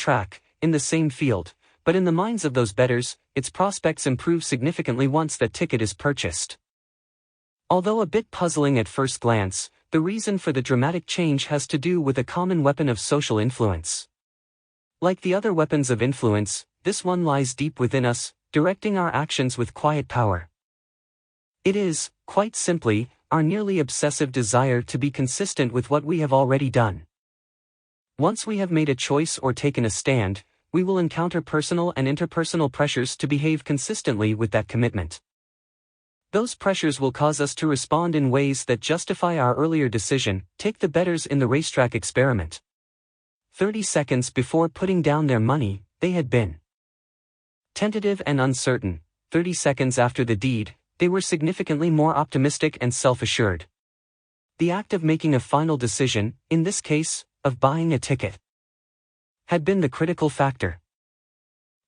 track, in the same field, but in the minds of those bettors, its prospects improve significantly once that ticket is purchased. Although a bit puzzling at first glance, the reason for the dramatic change has to do with a common weapon of social influence. Like the other weapons of influence, this one lies deep within us, directing our actions with quiet power. It is, quite simply, our nearly obsessive desire to be consistent with what we have already done. Once we have made a choice or taken a stand, we will encounter personal and interpersonal pressures to behave consistently with that commitment. Those pressures will cause us to respond in ways that justify our earlier decision. Take the bettors in the racetrack experiment. 30 seconds before putting down their money, they had been tentative and uncertain. 30 seconds after the deed, they were significantly more optimistic and self-assured. The act of making a final decision, in this case, of buying a ticket, had been the critical factor.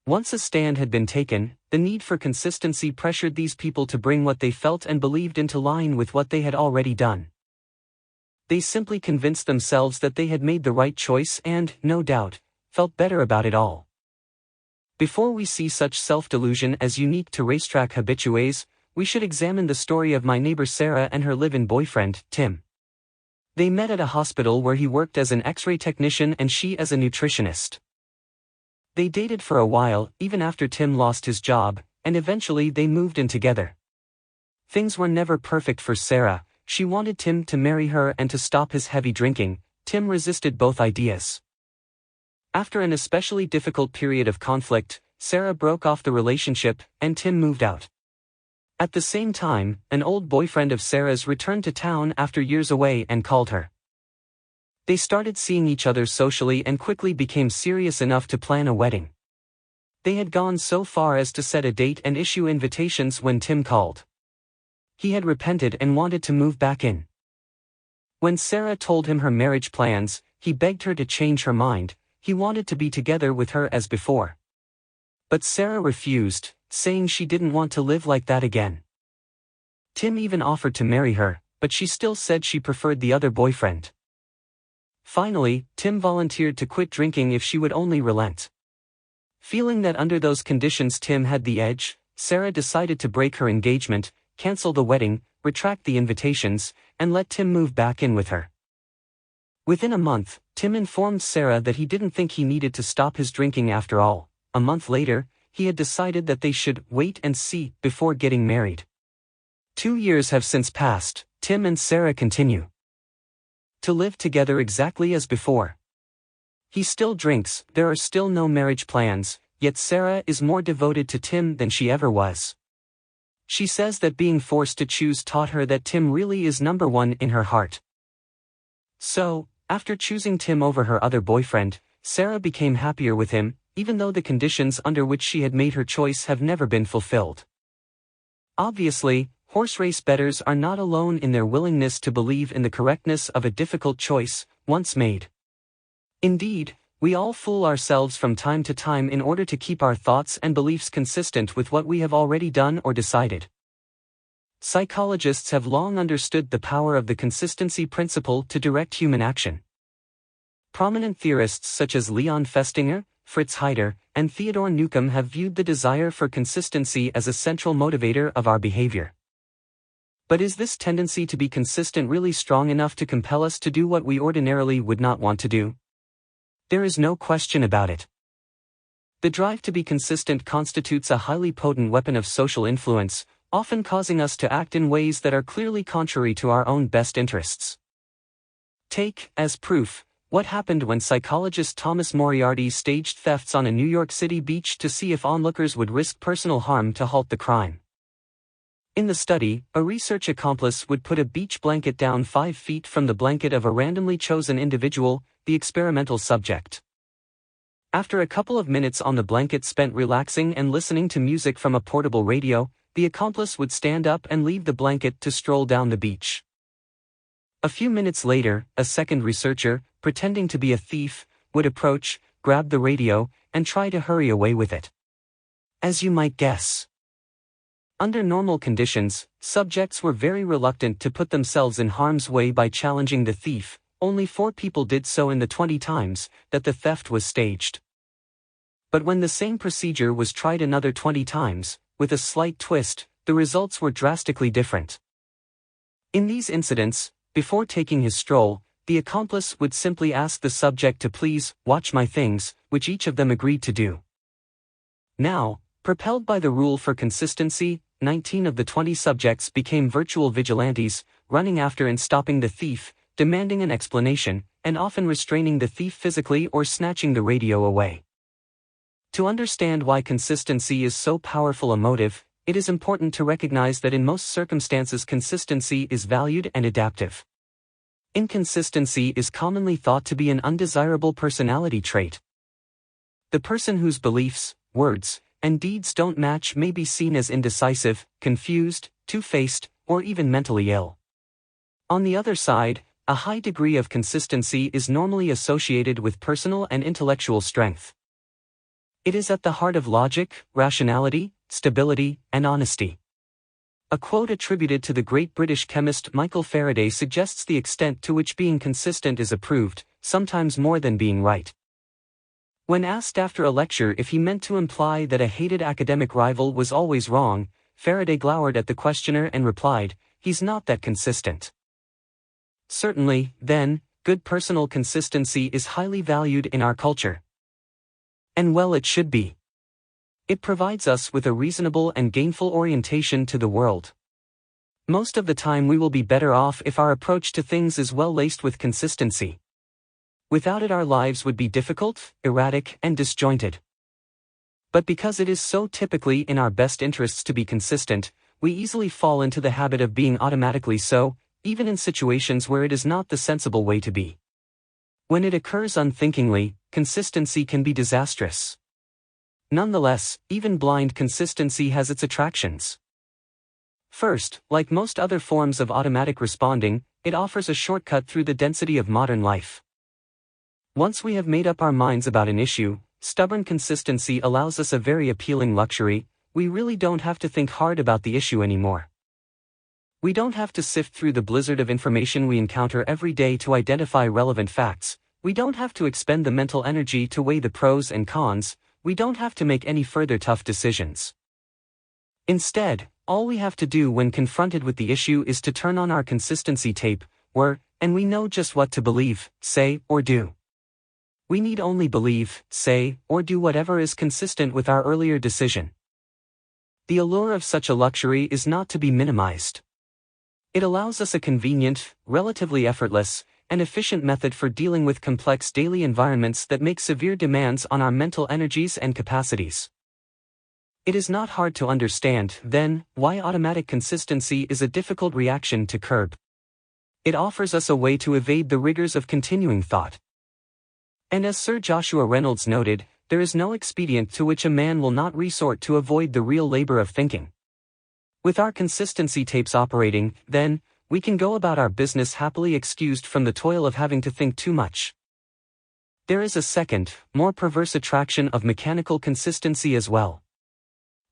Once a stand had been taken, the need for consistency pressured these people to bring what they felt and believed into line with what they had already done. They simply convinced themselves that they had made the right choice and, no doubt, felt better about it all. Before we see such self-delusion as unique to racetrack habitués, we should examine the story of my neighbor Sarah and her live-in boyfriend, Tim. They met at a hospital where he worked as an X-ray technician and she as a nutritionist. They dated for a while, even after Tim lost his job, and eventually they moved in together. Things were never perfect for Sarah. She wanted Tim to marry her and to stop his heavy drinking. Tim resisted both ideas. After an especially difficult period of conflict, Sarah broke off the relationship, and Tim moved out. At the same time, an old boyfriend of Sarah's returned to town after years away and called her. They started seeing each other socially and quickly became serious enough to plan a wedding. They had gone so far as to set a date and issue invitations when Tim called. He had repented and wanted to move back in. When Sarah told him her marriage plans, he begged her to change her mind. He wanted to be together with her as before. But Sarah refused, saying she didn't want to live like that again. Tim even offered to marry her, but she still said she preferred the other boyfriend. Finally, Tim volunteered to quit drinking if she would only relent. Feeling that under those conditions Tim had the edge, Sarah decided to break her engagement, cancel the wedding, retract the invitations, and let Tim move back in with her. Within a month, Tim informed Sarah that he didn't think he needed to stop his drinking after all. A month later, he had decided that they should wait and see before getting married. 2 years have since passed. Tim and Sarah continue to live together exactly as before. He still drinks, there are still no marriage plans, yet Sarah is more devoted to Tim than she ever was. She says that being forced to choose taught her that Tim really is number one in her heart. So, after choosing Tim over her other boyfriend, Sarah became happier with him, even though the conditions under which she had made her choice have never been fulfilled. Obviously, horse race bettors are not alone in their willingness to believe in the correctness of a difficult choice, once made. Indeed, we all fool ourselves from time to time in order to keep our thoughts and beliefs consistent with what we have already done or decided. Psychologists have long understood the power of the consistency principle to direct human action. Prominent theorists such as Leon Festinger, Fritz Heider, and Theodore Newcomb have viewed the desire for consistency as a central motivator of our behavior. But is this tendency to be consistent really strong enough to compel us to do what we ordinarily would not want to do? There is no question about it. The drive to be consistent constitutes a highly potent weapon of social influence, often causing us to act in ways that are clearly contrary to our own best interests. Take, as proof, what happened when psychologist Thomas Moriarty staged thefts on a New York City beach to see if onlookers would risk personal harm to halt the crime. In the study, a research accomplice would put a beach blanket down 5 feet from the blanket of a randomly chosen individual, the experimental subject. After a couple of minutes on the blanket spent relaxing and listening to music from a portable radio, the accomplice would stand up and leave the blanket to stroll down the beach. A few minutes later, a second researcher, pretending to be a thief, would approach, grab the radio, and try to hurry away with it. As you might guess, under normal conditions, subjects were very reluctant to put themselves in harm's way by challenging the thief. Only 4 people did so in the 20 times that the theft was staged. But when the same procedure was tried another 20 times, with a slight twist, the results were drastically different. In these incidents, before taking his stroll, the accomplice would simply ask the subject to please watch my things, which each of them agreed to do. Now, propelled by the rule for consistency, 19 of the 20 subjects became virtual vigilantes, running after and stopping the thief, demanding an explanation, and often restraining the thief physically or snatching the radio away. To understand why consistency is so powerful a motive, it is important to recognize that in most circumstances consistency is valued and adaptive. Inconsistency is commonly thought to be an undesirable personality trait. The person whose beliefs, words, and deeds don't match may be seen as indecisive, confused, two-faced, or even mentally ill. On the other side, a high degree of consistency is normally associated with personal and intellectual strength. It is at the heart of logic, rationality, stability, and honesty. A quote attributed to the great British chemist Michael Faraday suggests the extent to which being consistent is approved, sometimes more than being right. When asked after a lecture if he meant to imply that a hated academic rival was always wrong, Faraday glowered at the questioner and replied, "He's not that consistent." Certainly, then, good personal consistency is highly valued in our culture. And well, it should be. It provides us with a reasonable and gainful orientation to the world. Most of the time we will be better off if our approach to things is well laced with consistency. Without it our lives would be difficult, erratic, and disjointed. But because it is so typically in our best interests to be consistent, we easily fall into the habit of being automatically so, even in situations where it is not the sensible way to be. When it occurs unthinkingly, consistency can be disastrous. Nonetheless, even blind consistency has its attractions. First, like most other forms of automatic responding, it offers a shortcut through the density of modern life. Once we have made up our minds about an issue, stubborn consistency allows us a very appealing luxury: we really don't have to think hard about the issue anymore. We don't have to sift through the blizzard of information we encounter every day to identify relevant facts. We don't have to expend the mental energy to weigh the pros and cons. We don't have to make any further tough decisions. Instead, all we have to do when confronted with the issue is to turn on our consistency tape, and we know just what to believe, say, or do. We need only believe, say, or do whatever is consistent with our earlier decision. The allure of such a luxury is not to be minimized. It allows us a convenient, relatively effortless, and efficient method for dealing with complex daily environments that make severe demands on our mental energies and capacities. It is not hard to understand, then, why automatic consistency is a difficult reaction to curb. It offers us a way to evade the rigors of continuing thought. And as Sir Joshua Reynolds noted, there is no expedient to which a man will not resort to avoid the real labor of thinking. With our consistency tapes operating, then, we can go about our business happily excused from the toil of having to think too much. There is a second, more perverse attraction of mechanical consistency as well.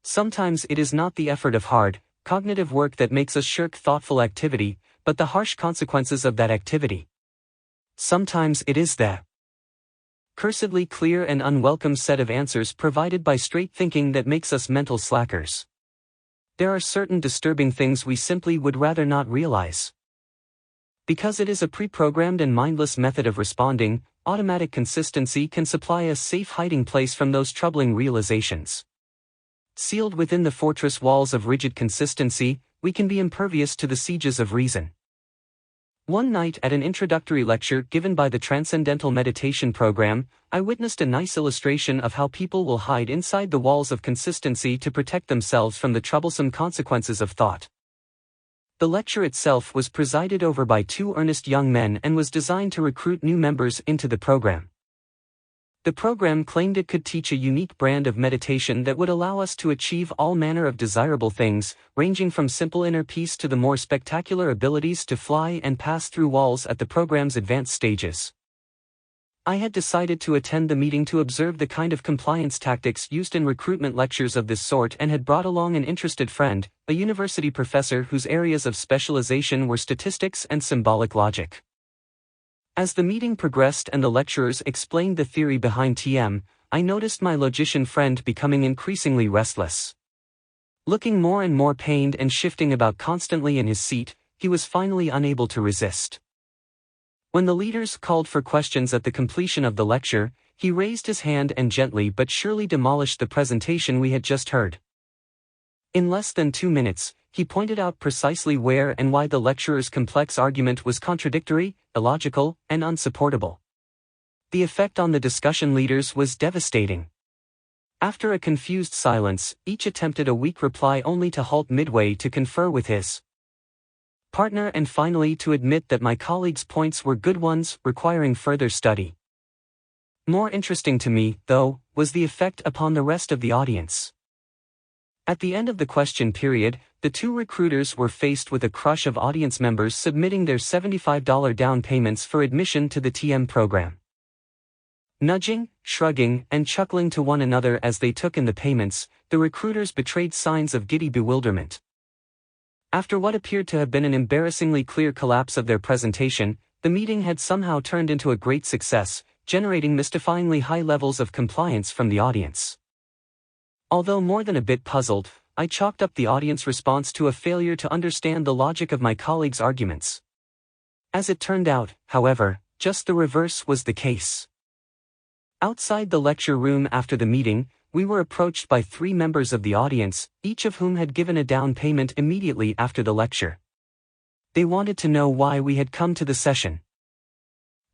Sometimes it is not the effort of hard, cognitive work that makes us shirk thoughtful activity, but the harsh consequences of that activity. Sometimes it is the cursedly clear and unwelcome set of answers provided by straight thinking that makes us mental slackers. There are certain disturbing things we simply would rather not realize. Because it is a pre-programmed and mindless method of responding, automatic consistency can supply a safe hiding place from those troubling realizations. Sealed within the fortress walls of rigid consistency, we can be impervious to the sieges of reason. One night at an introductory lecture given by the Transcendental Meditation Program, I witnessed a nice illustration of how people will hide inside the walls of consistency to protect themselves from the troublesome consequences of thought. The lecture itself was presided over by two earnest young men and was designed to recruit new members into the program. The program claimed it could teach a unique brand of meditation that would allow us to achieve all manner of desirable things, ranging from simple inner peace to the more spectacular abilities to fly and pass through walls at the program's advanced stages. I had decided to attend the meeting to observe the kind of compliance tactics used in recruitment lectures of this sort and had brought along an interested friend, a university professor whose areas of specialization were statistics and symbolic logic. As the meeting progressed and the lecturers explained the theory behind TM, I noticed my logician friend becoming increasingly restless. Looking more and more pained and shifting about constantly in his seat, he was finally unable to resist. When the leaders called for questions at the completion of the lecture, he raised his hand and gently but surely demolished the presentation we had just heard. In less than 2 minutes, he pointed out precisely where and why the lecturer's complex argument was contradictory, illogical, and unsupportable. The effect on the discussion leaders was devastating. After a confused silence, each attempted a weak reply only to halt midway to confer with his partner and finally to admit that my colleague's points were good ones, requiring further study. More interesting to me, though, was the effect upon the rest of the audience. At the end of the question period, the two recruiters were faced with a crush of audience members submitting their $75 down payments for admission to the TM program. Nudging, shrugging, and chuckling to one another as they took in the payments, the recruiters betrayed signs of giddy bewilderment. After what appeared to have been an embarrassingly clear collapse of their presentation, the meeting had somehow turned into a great success, generating mystifyingly high levels of compliance from the audience. Although more than a bit puzzled, I chalked up the audience response to a failure to understand the logic of my colleagues' arguments. As it turned out, however, just the reverse was the case. Outside the lecture room after the meeting, we were approached by 3 members of the audience, each of whom had given a down payment immediately after the lecture. They wanted to know why we had come to the session.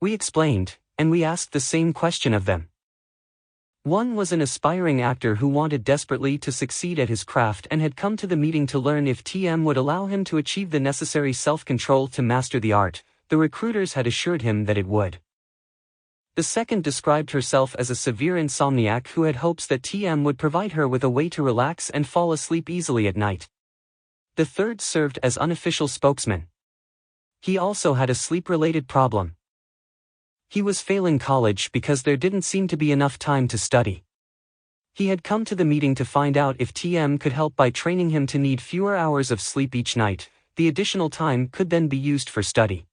We explained, and we asked the same question of them. One was an aspiring actor who wanted desperately to succeed at his craft and had come to the meeting to learn if TM would allow him to achieve the necessary self-control to master the art. The recruiters had assured him that it would. The second described herself as a severe insomniac who had hopes that TM would provide her with a way to relax and fall asleep easily at night. The third served as unofficial spokesman. He also had a sleep-related problem. He was failing college because there didn't seem to be enough time to study. He had come to the meeting to find out if TM could help by training him to need fewer hours of sleep each night. The additional time could then be used for study.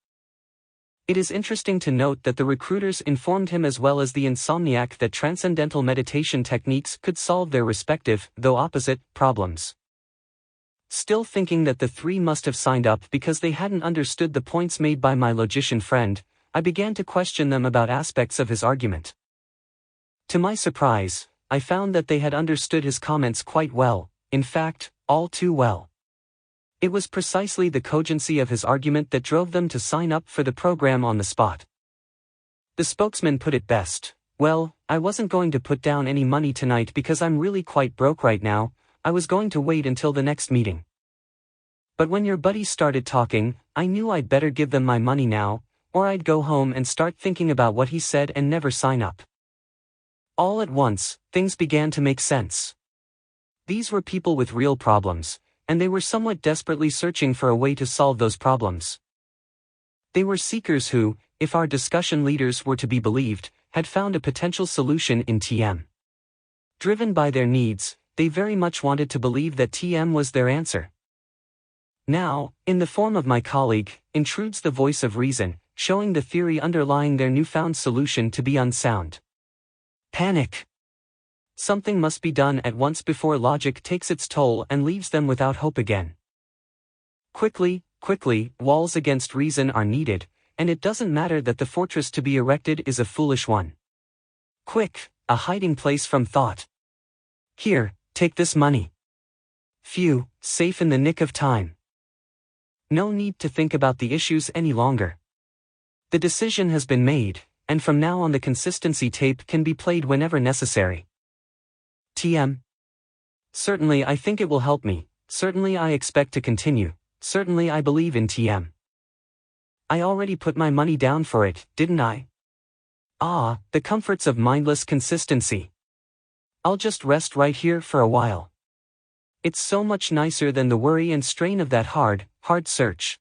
It is interesting to note that the recruiters informed him as well as the insomniac that transcendental meditation techniques could solve their respective, though opposite, problems. Still thinking that the 3 must have signed up because they hadn't understood the points made by my logician friend, I began to question them about aspects of his argument. To my surprise, I found that they had understood his comments quite well, in fact, all too well. It was precisely the cogency of his argument that drove them to sign up for the program on the spot. The spokesman put it best: "Well, I wasn't going to put down any money tonight because I'm really quite broke right now. I was going to wait until the next meeting. But when your buddies started talking, I knew I'd better give them my money now, or I'd go home and start thinking about what he said and never sign up." All at once, things began to make sense. These were people with real problems, and they were somewhat desperately searching for a way to solve those problems. They were seekers who, if our discussion leaders were to be believed, had found a potential solution in TM. Driven by their needs, they very much wanted to believe that TM was their answer. Now, in the form of my colleague, intrudes the voice of reason, showing the theory underlying their newfound solution to be unsound. Panic. Something must be done at once before logic takes its toll and leaves them without hope again. Quickly, walls against reason are needed, and it doesn't matter that the fortress to be erected is a foolish one. Quick, a hiding place from thought. Here, take this money. Phew, safe in the nick of time. No need to think about the issues any longer. The decision has been made, and from now on the consistency tape can be played whenever necessary. TM. Certainly I think it will help me, certainly I expect to continue, certainly I believe in TM. I already put my money down for it, didn't I? Ah, the comforts of mindless consistency. I'll just rest right here for a while. It's so much nicer than the worry and strain of that hard search.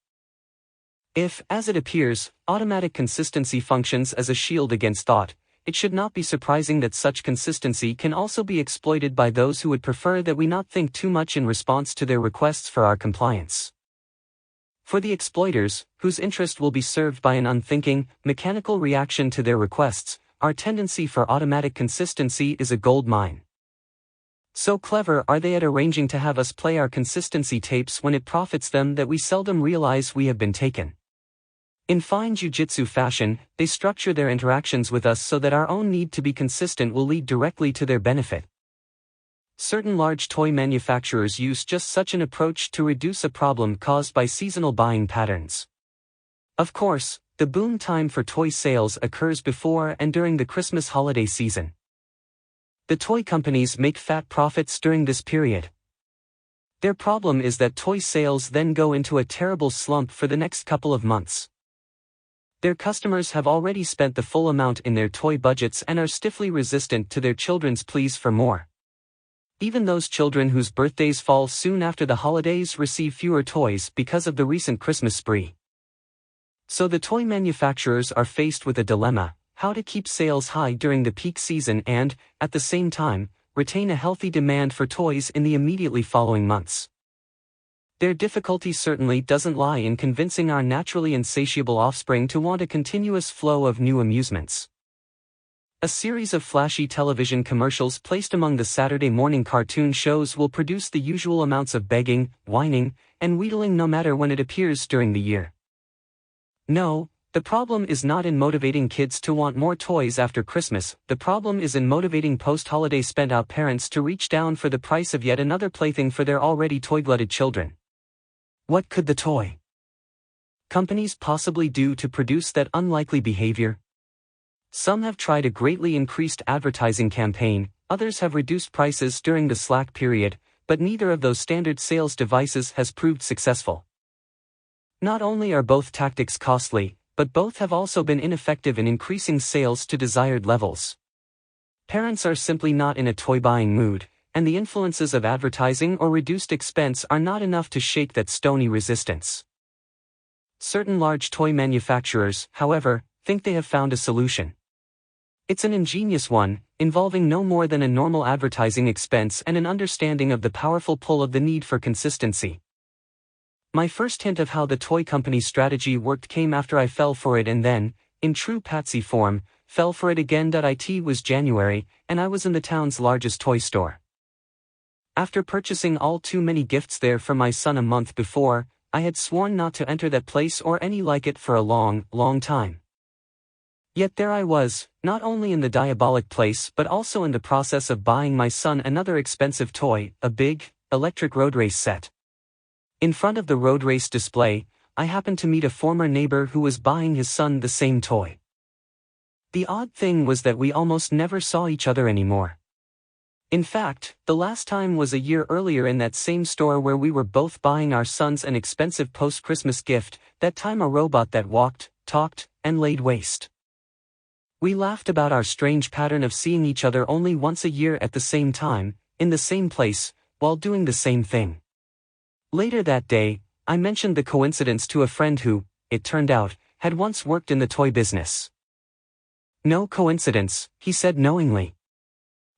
If, as it appears, automatic consistency functions as a shield against thought, it should not be surprising that such consistency can also be exploited by those who would prefer that we not think too much in response to their requests for our compliance. For the exploiters, whose interest will be served by an unthinking, mechanical reaction to their requests, our tendency for automatic consistency is a gold mine. So clever are they at arranging to have us play our consistency tapes when it profits them that we seldom realize we have been taken. In fine jiu-jitsu fashion, they structure their interactions with us so that our own need to be consistent will lead directly to their benefit. Certain large toy manufacturers use just such an approach to reduce a problem caused by seasonal buying patterns. Of course, the boom time for toy sales occurs before and during the Christmas holiday season. The toy companies make fat profits during this period. Their problem is that toy sales then go into a terrible slump for the next couple of months. Their customers have already spent the full amount in their toy budgets and are stiffly resistant to their children's pleas for more. Even those children whose birthdays fall soon after the holidays receive fewer toys because of the recent Christmas spree. So the toy manufacturers are faced with a dilemma: how to keep sales high during the peak season and, at the same time, retain a healthy demand for toys in the immediately following months. Their difficulty certainly doesn't lie in convincing our naturally insatiable offspring to want a continuous flow of new amusements. A series of flashy television commercials placed among the Saturday morning cartoon shows will produce the usual amounts of begging, whining, and wheedling no matter when it appears during the year. No, the problem is not in motivating kids to want more toys after Christmas. The problem is in motivating post-holiday spent-out parents to reach down for the price of yet another plaything for their already toy-glutted children. What could the toy companies possibly do to produce that unlikely behavior? Some have tried a greatly increased advertising campaign, others have reduced prices during the slack period, but neither of those standard sales devices has proved successful. Not only are both tactics costly, but both have also been ineffective in increasing sales to desired levels. Parents are simply not in a toy-buying mood, and the influences of advertising or reduced expense are not enough to shake that stony resistance. Certain large toy manufacturers, however, think they have found a solution. It's an ingenious one, involving no more than a normal advertising expense and an understanding of the powerful pull of the need for consistency. My first hint of how the toy company's strategy worked came after I fell for it and then, in true Patsy form, fell for it again. It was January, and I was in the town's largest toy store. After purchasing all too many gifts there for my son a month before, I had sworn not to enter that place or any like it for a long, long time. Yet there I was, not only in the diabolic place but also in the process of buying my son another expensive toy, a big, electric road race set. In front of the road race display, I happened to meet a former neighbor who was buying his son the same toy. The odd thing was that we almost never saw each other anymore. In fact, the last time was a year earlier in that same store where we were both buying our sons an expensive post-Christmas gift, that time a robot that walked, talked, and laid waste. We laughed about our strange pattern of seeing each other only once a year at the same time, in the same place, while doing the same thing. Later that day, I mentioned the coincidence to a friend who, it turned out, had once worked in the toy business. No coincidence, he said knowingly.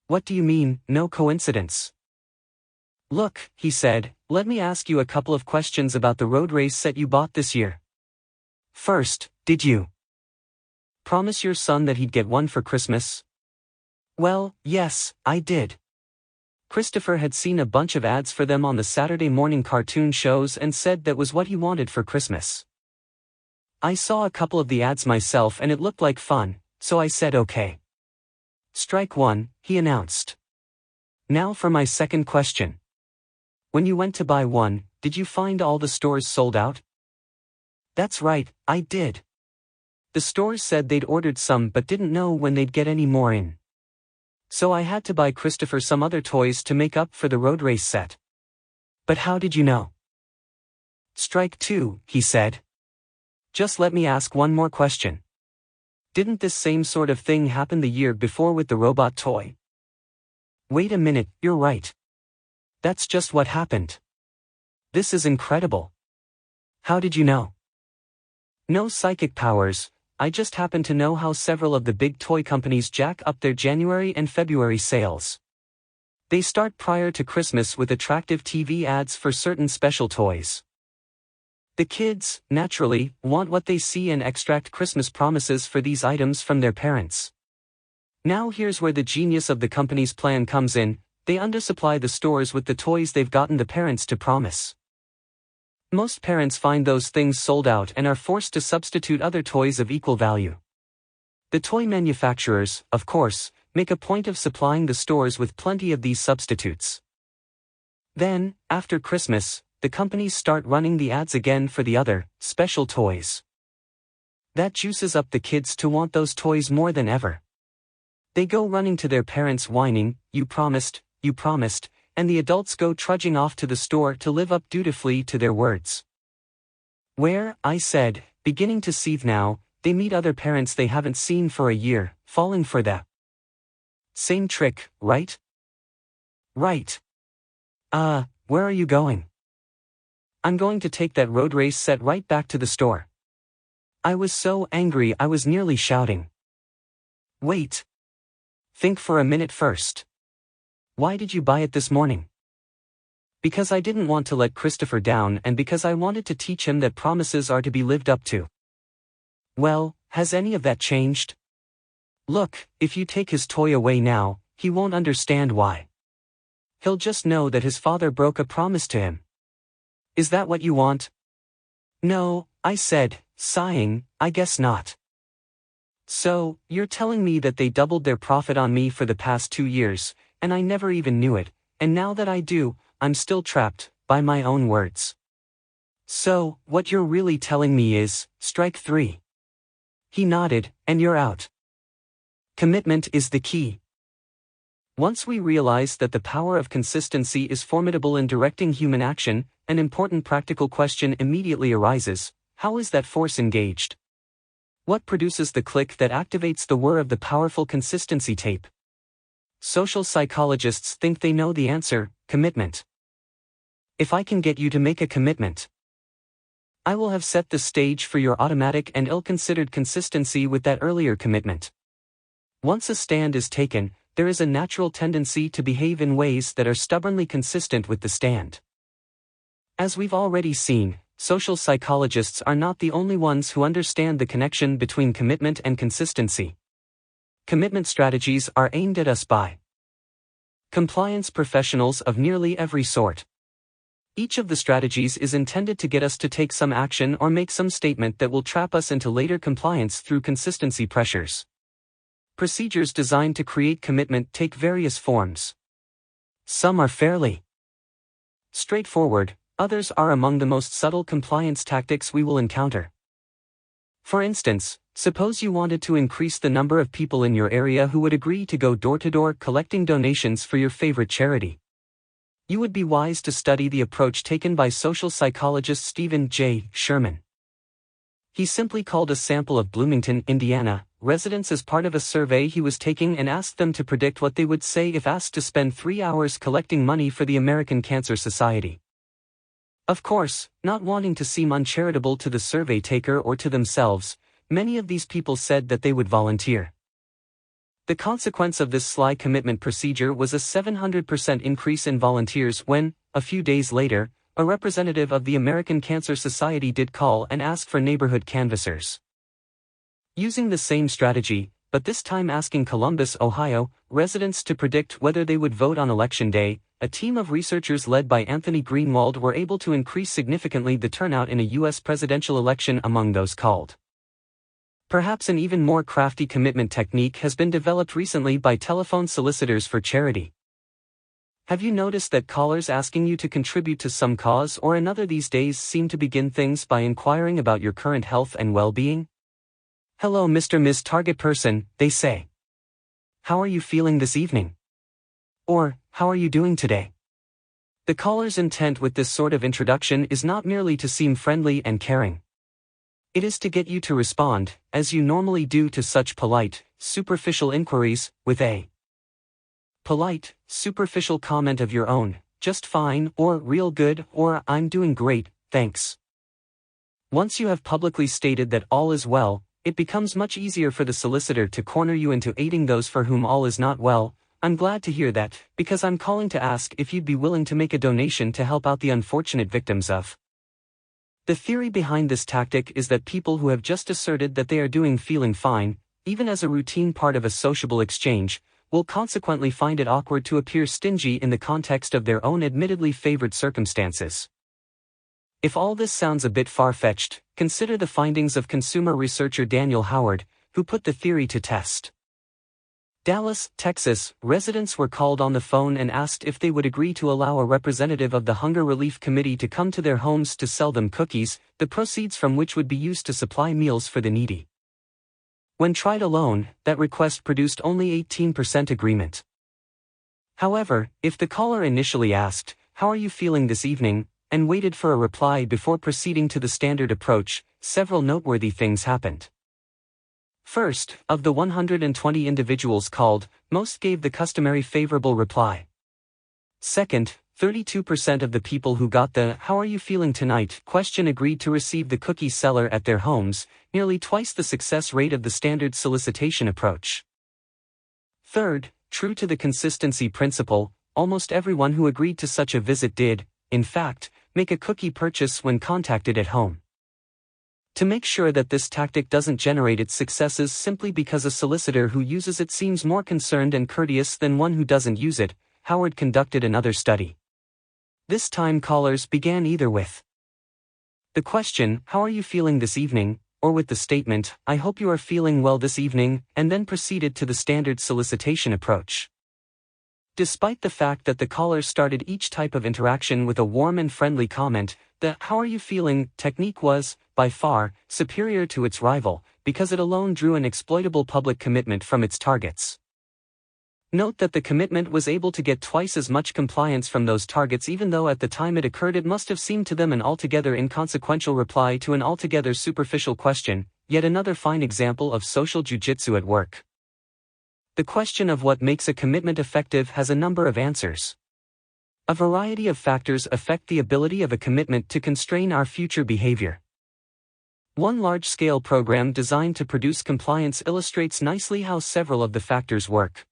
What do you mean, no coincidence? Look, he said, let me ask you a couple of questions about the road race set you bought this year. First, did you promise your son that he'd get one for Christmas? Well, yes, I did. Christopher had seen a bunch of ads for them on the Saturday morning cartoon shows and said that was what he wanted for Christmas. I saw a couple of the ads myself and it looked like fun, so I said okay. Strike one, he announced. Now for my second question. When you went to buy one, did you find all the stores sold out? That's right, I did. The stores said they'd ordered some but didn't know when they'd get any more in. So I had to buy Christopher some other toys to make up for the road race set. But how did you know? Strike two, he said. Just let me ask one more question. Didn't this same sort of thing happen the year before with the robot toy? Wait a minute, you're right. That's just what happened. This is incredible. How did you know? No psychic powers. I just happen to know how several of the big toy companies jack up their January and February sales. They start prior to Christmas with attractive TV ads for certain special toys. The kids, naturally, want what they see and extract Christmas promises for these items from their parents. Now here's where the genius of the company's plan comes in. They undersupply the stores with the toys they've gotten the parents to promise. Most parents find those things sold out and are forced to substitute other toys of equal value. The toy manufacturers, of course, make a point of supplying the stores with plenty of these substitutes. Then, after Christmas, the companies start running the ads again for the other, special toys. That juices up the kids to want those toys more than ever. They go running to their parents whining, you promised, and the adults go trudging off to the store to live up dutifully to their words. Where, I said, beginning to seethe now, they meet other parents they haven't seen for a year, falling for the same trick, right? Right. Where are you going? I'm going to take that road race set right back to the store. I was so angry I was nearly shouting. Wait. Think for a minute first. Why did you buy it this morning? Because I didn't want to let Christopher down and because I wanted to teach him that promises are to be lived up to. Well, has any of that changed? Look, if you take his toy away now, he won't understand why. He'll just know that his father broke a promise to him. Is that what you want? No, I said, sighing, I guess not. So, you're telling me that they doubled their profit on me for the past 2 years, and I never even knew it, and now that I do, I'm still trapped, by my own words. So, what you're really telling me is, strike 3. He nodded, and you're out. Commitment is the key. Once we realize that the power of consistency is formidable in directing human action, an important practical question immediately arises: how is that force engaged? What produces the click that activates the whir of the powerful consistency tape? Social psychologists think they know the answer: commitment. If I can get you to make a commitment, I will have set the stage for your automatic and ill-considered consistency with that earlier commitment. Once a stand is taken, there is a natural tendency to behave in ways that are stubbornly consistent with the stand. As we've already seen, social psychologists are not the only ones who understand the connection between commitment and consistency. Commitment strategies are aimed at us by compliance professionals of nearly every sort. Each of the strategies is intended to get us to take some action or make some statement that will trap us into later compliance through consistency pressures. Procedures designed to create commitment take various forms. Some are fairly straightforward, others are among the most subtle compliance tactics we will encounter. For instance, suppose you wanted to increase the number of people in your area who would agree to go door-to-door collecting donations for your favorite charity. You would be wise to study the approach taken by social psychologist Stephen J. Sherman. He simply called a sample of Bloomington, Indiana, residents as part of a survey he was taking and asked them to predict what they would say if asked to spend 3 hours collecting money for the American Cancer Society. Of course, not wanting to seem uncharitable to the survey taker or to themselves, many of these people said that they would volunteer. The consequence of this sly commitment procedure was a 700% increase in volunteers when, a few days later, a representative of the American Cancer Society did call and ask for neighborhood canvassers. Using the same strategy, but this time asking Columbus, Ohio, residents to predict whether they would vote on Election Day, a team of researchers led by Anthony Greenwald were able to increase significantly the turnout in a U.S. presidential election among those called. Perhaps an even more crafty commitment technique has been developed recently by telephone solicitors for charity. Have you noticed that callers asking you to contribute to some cause or another these days seem to begin things by inquiring about your current health and well-being? Hello Mr. Ms. Target Person, they say. How are you feeling this evening? Or, how are you doing today? The caller's intent with this sort of introduction is not merely to seem friendly and caring. It is to get you to respond, as you normally do to such polite, superficial inquiries, with a polite, superficial comment of your own, just fine, or real good, or I'm doing great, thanks. Once you have publicly stated that all is well, it becomes much easier for the solicitor to corner you into aiding those for whom all is not well. I'm glad to hear that, because I'm calling to ask if you'd be willing to make a donation to help out the unfortunate victims of. The theory behind this tactic is that people who have just asserted that they are feeling fine, even as a routine part of a sociable exchange, will consequently find it awkward to appear stingy in the context of their own admittedly favored circumstances. If all this sounds a bit far-fetched, consider the findings of consumer researcher Daniel Howard, who put the theory to test. Dallas, Texas, residents were called on the phone and asked if they would agree to allow a representative of the Hunger Relief Committee to come to their homes to sell them cookies, the proceeds from which would be used to supply meals for the needy. When tried alone, that request produced only 18% agreement. However, if the caller initially asked, "How are you feeling this evening?" and waited for a reply before proceeding to the standard approach, several noteworthy things happened. First, of the 120 individuals called, most gave the customary favorable reply. Second, 32% of the people who got the "How are you feeling tonight?" question agreed to receive the cookie seller at their homes, nearly twice the success rate of the standard solicitation approach. Third, true to the consistency principle, almost everyone who agreed to such a visit did, in fact, make a cookie purchase when contacted at home. To make sure that this tactic doesn't generate its successes simply because a solicitor who uses it seems more concerned and courteous than one who doesn't use it, Howard conducted another study. This time callers began either with the question, "How are you feeling this evening?" or with the statement, "I hope you are feeling well this evening," and then proceeded to the standard solicitation approach. Despite the fact that the callers started each type of interaction with a warm and friendly comment, the "How are you feeling?" technique was, by far, superior to its rival, because it alone drew an exploitable public commitment from its targets. Note that the commitment was able to get twice as much compliance from those targets even though at the time it occurred it must have seemed to them an altogether inconsequential reply to an altogether superficial question, yet another fine example of social jujitsu at work. The question of what makes a commitment effective has a number of answers. A variety of factors affect the ability of a commitment to constrain our future behavior. One large-scale program designed to produce compliance illustrates nicely how several of the factors work.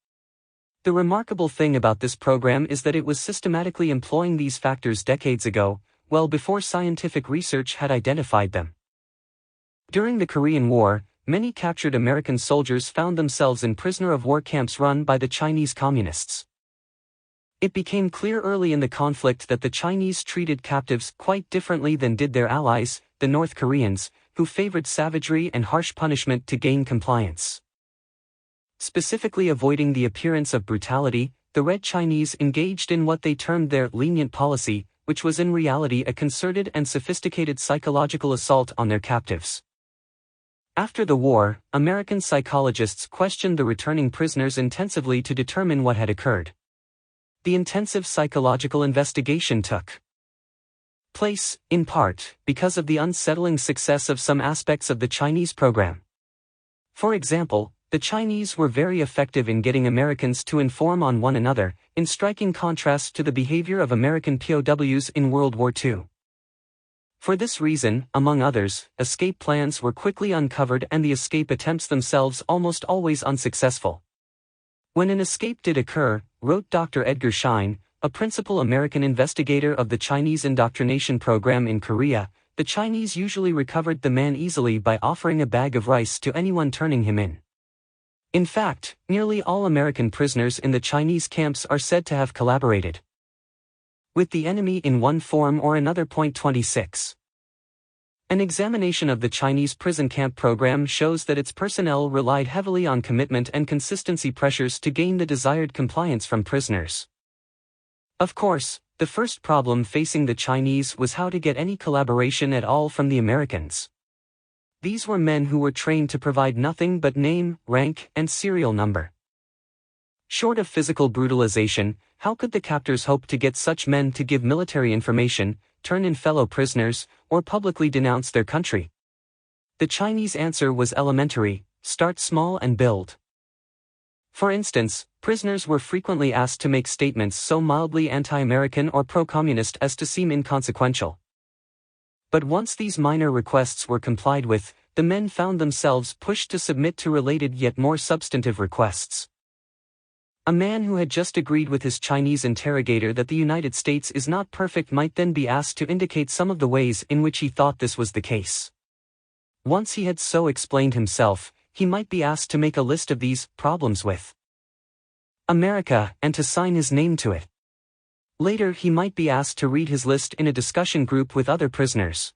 The remarkable thing about this program is that it was systematically employing these factors decades ago, well before scientific research had identified them. During the Korean War, many captured American soldiers found themselves in prisoner-of-war camps run by the Chinese communists. It became clear early in the conflict that the Chinese treated captives quite differently than did their allies, the North Koreans, who favored savagery and harsh punishment to gain compliance. Specifically avoiding the appearance of brutality, the Red Chinese engaged in what they termed their lenient policy, which was in reality a concerted and sophisticated psychological assault on their captives. After the war, American psychologists questioned the returning prisoners intensively to determine what had occurred. The intensive psychological investigation took place, in part, because of the unsettling success of some aspects of the Chinese program. For example, the Chinese were very effective in getting Americans to inform on one another, in striking contrast to the behavior of American POWs in World War II. For this reason, among others, escape plans were quickly uncovered and the escape attempts themselves almost always unsuccessful. When an escape did occur, wrote Dr. Edgar Schein, a principal American investigator of the Chinese indoctrination program in Korea, the Chinese usually recovered the man easily by offering a bag of rice to anyone turning him in. In fact, nearly all American prisoners in the Chinese camps are said to have collaborated with the enemy in one form or another. 26. An examination of the Chinese prison camp program shows that its personnel relied heavily on commitment and consistency pressures to gain the desired compliance from prisoners. Of course, the first problem facing the Chinese was how to get any collaboration at all from the Americans. These were men who were trained to provide nothing but name, rank, and serial number. Short of physical brutalization, how could the captors hope to get such men to give military information, turn in fellow prisoners, or publicly denounce their country? The Chinese answer was elementary: start small and build. For instance, prisoners were frequently asked to make statements so mildly anti-American or pro-communist as to seem inconsequential. But once these minor requests were complied with, the men found themselves pushed to submit to related yet more substantive requests. A man who had just agreed with his Chinese interrogator that the United States is not perfect might then be asked to indicate some of the ways in which he thought this was the case. Once he had so explained himself, he might be asked to make a list of these problems with America and to sign his name to it. Later he might be asked to read his list in a discussion group with other prisoners.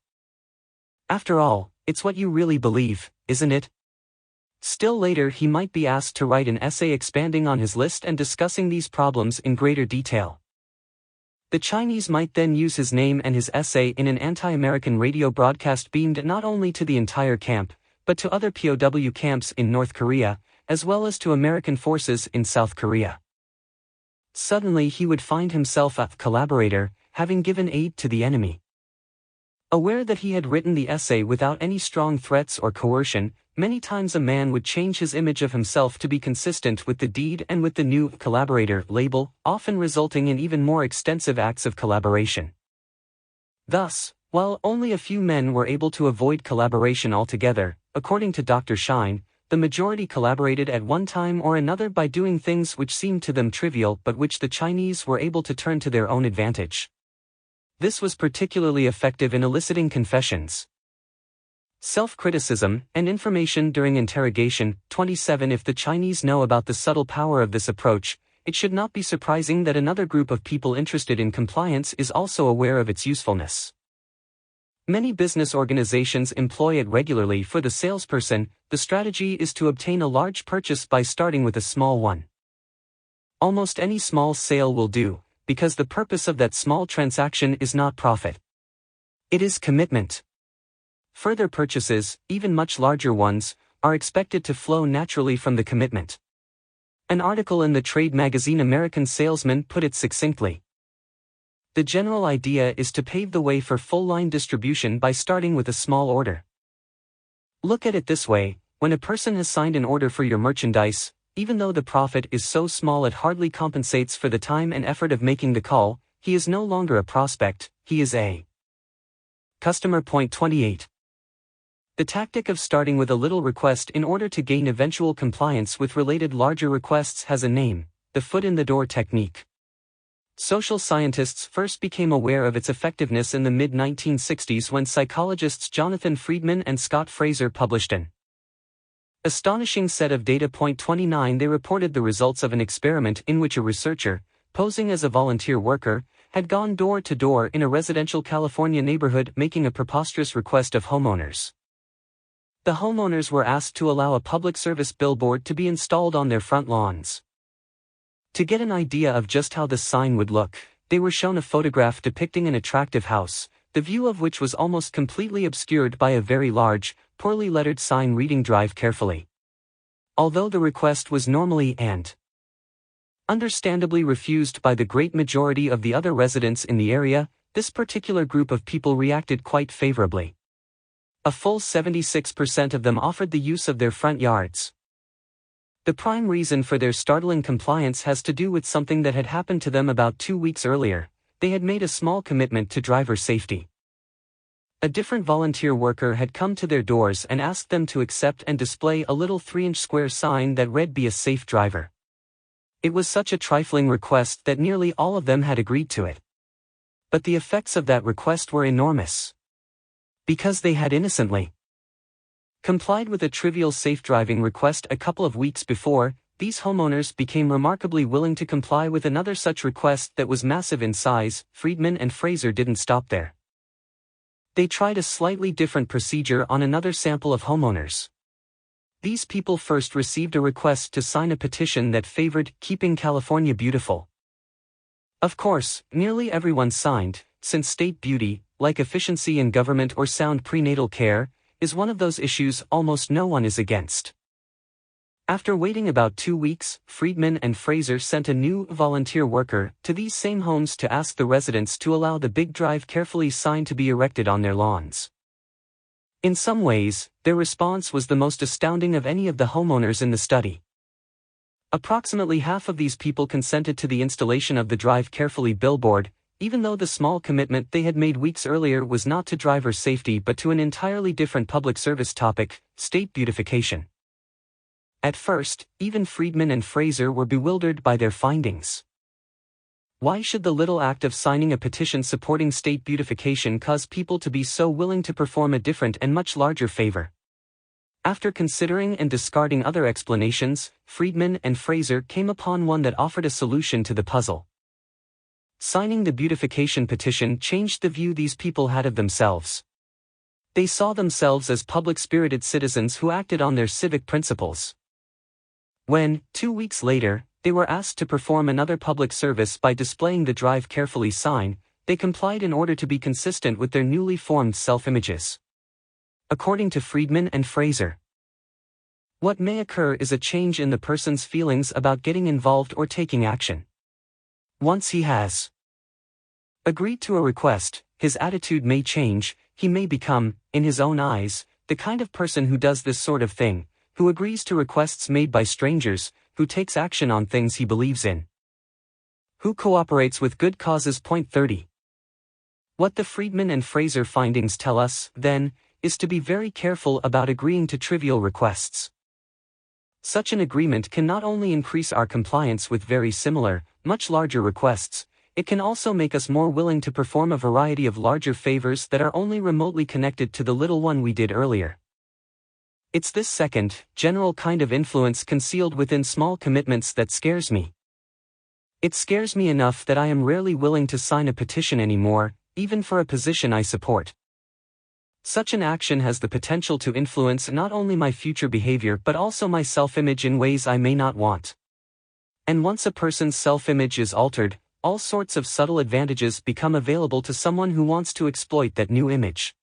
After all, it's what you really believe, isn't it? Still later he might be asked to write an essay expanding on his list and discussing these problems in greater detail. The Chinese might then use his name and his essay in an anti-American radio broadcast beamed not only to the entire camp, but to other POW camps in North Korea, as well as to American forces in South Korea. Suddenly he would find himself a collaborator, having given aid to the enemy. Aware that he had written the essay without any strong threats or coercion, many times a man would change his image of himself to be consistent with the deed and with the new collaborator label, often resulting in even more extensive acts of collaboration. Thus, while only a few men were able to avoid collaboration altogether, according to Dr. Shine, the majority collaborated at one time or another by doing things which seemed to them trivial but which the Chinese were able to turn to their own advantage. This was particularly effective in eliciting confessions, self-criticism, and information during interrogation. 27 If the Chinese know about the subtle power of this approach, it should not be surprising that another group of people interested in compliance is also aware of its usefulness. Many business organizations employ it regularly. For the salesperson, the strategy is to obtain a large purchase by starting with a small one. Almost any small sale will do, because the purpose of that small transaction is not profit. It is commitment. Further purchases, even much larger ones, are expected to flow naturally from the commitment. An article in the trade magazine American Salesman put it succinctly. The general idea is to pave the way for full-line distribution by starting with a small order. Look at it this way: when a person has signed an order for your merchandise, even though the profit is so small it hardly compensates for the time and effort of making the call, he is no longer a prospect, he is a customer. Point 28. The tactic of starting with a little request in order to gain eventual compliance with related larger requests has a name: the foot-in-the-door technique. Social scientists first became aware of its effectiveness in the mid-1960s when psychologists Jonathan Friedman and Scott Fraser published an astonishing set of data. Point 29. They reported the results of an experiment in which a researcher, posing as a volunteer worker, had gone door to door in a residential California neighborhood making a preposterous request of homeowners. The homeowners were asked to allow a public service billboard to be installed on their front lawns. To get an idea of just how this sign would look, they were shown a photograph depicting an attractive house, the view of which was almost completely obscured by a very large, poorly lettered sign reading "Drive carefully." Although the request was normally and understandably refused by the great majority of the other residents in the area, this particular group of people reacted quite favorably. A full 76% of them offered the use of their front yards. The prime reason for their startling compliance has to do with something that had happened to them about 2 weeks earlier. They had made a small commitment to driver safety. A different volunteer worker had come to their doors and asked them to accept and display a little 3-inch square sign that read "Be a safe driver." It was such a trifling request that nearly all of them had agreed to it. But the effects of that request were enormous. Because they had innocently complied with a trivial safe driving request a couple of weeks before, these homeowners became remarkably willing to comply with another such request that was massive in size. Friedman and Fraser didn't stop there. They tried a slightly different procedure on another sample of homeowners. These people first received a request to sign a petition that favored keeping California beautiful. Of course, nearly everyone signed, since state beauty, like efficiency in government or sound prenatal care, is one of those issues almost no one is against. After waiting about 2 weeks, Friedman and Fraser sent a new volunteer worker to these same homes to ask the residents to allow the big "Drive carefully" sign to be erected on their lawns. In some ways, their response was the most astounding of any of the homeowners in the study. Approximately half of these people consented to the installation of the "Drive carefully" billboard, even though the small commitment they had made weeks earlier was not to driver safety but to an entirely different public service topic: state beautification. At first, even Friedman and Fraser were bewildered by their findings. Why should the little act of signing a petition supporting state beautification cause people to be so willing to perform a different and much larger favor? After considering and discarding other explanations, Friedman and Fraser came upon one that offered a solution to the puzzle. Signing the beautification petition changed the view these people had of themselves. They saw themselves as public-spirited citizens who acted on their civic principles. When, 2 weeks later, they were asked to perform another public service by displaying the "Drive Carefully" sign, they complied in order to be consistent with their newly formed self-images. According to Friedman and Fraser, what may occur is a change in the person's feelings about getting involved or taking action. Once he has agreed to a request, his attitude may change. He may become, in his own eyes, the kind of person who does this sort of thing, who agrees to requests made by strangers, who takes action on things he believes in, who cooperates with good causes. Point 30. What the Friedman and Fraser findings tell us, then, is to be very careful about agreeing to trivial requests. Such an agreement can not only increase our compliance with very similar, much larger requests, it can also make us more willing to perform a variety of larger favors that are only remotely connected to the little one we did earlier. It's this second, general kind of influence concealed within small commitments that scares me. It scares me enough that I am rarely willing to sign a petition anymore, even for a position I support. Such an action has the potential to influence not only my future behavior but also my self-image in ways I may not want. And once a person's self-image is altered, all sorts of subtle advantages become available to someone who wants to exploit that new image.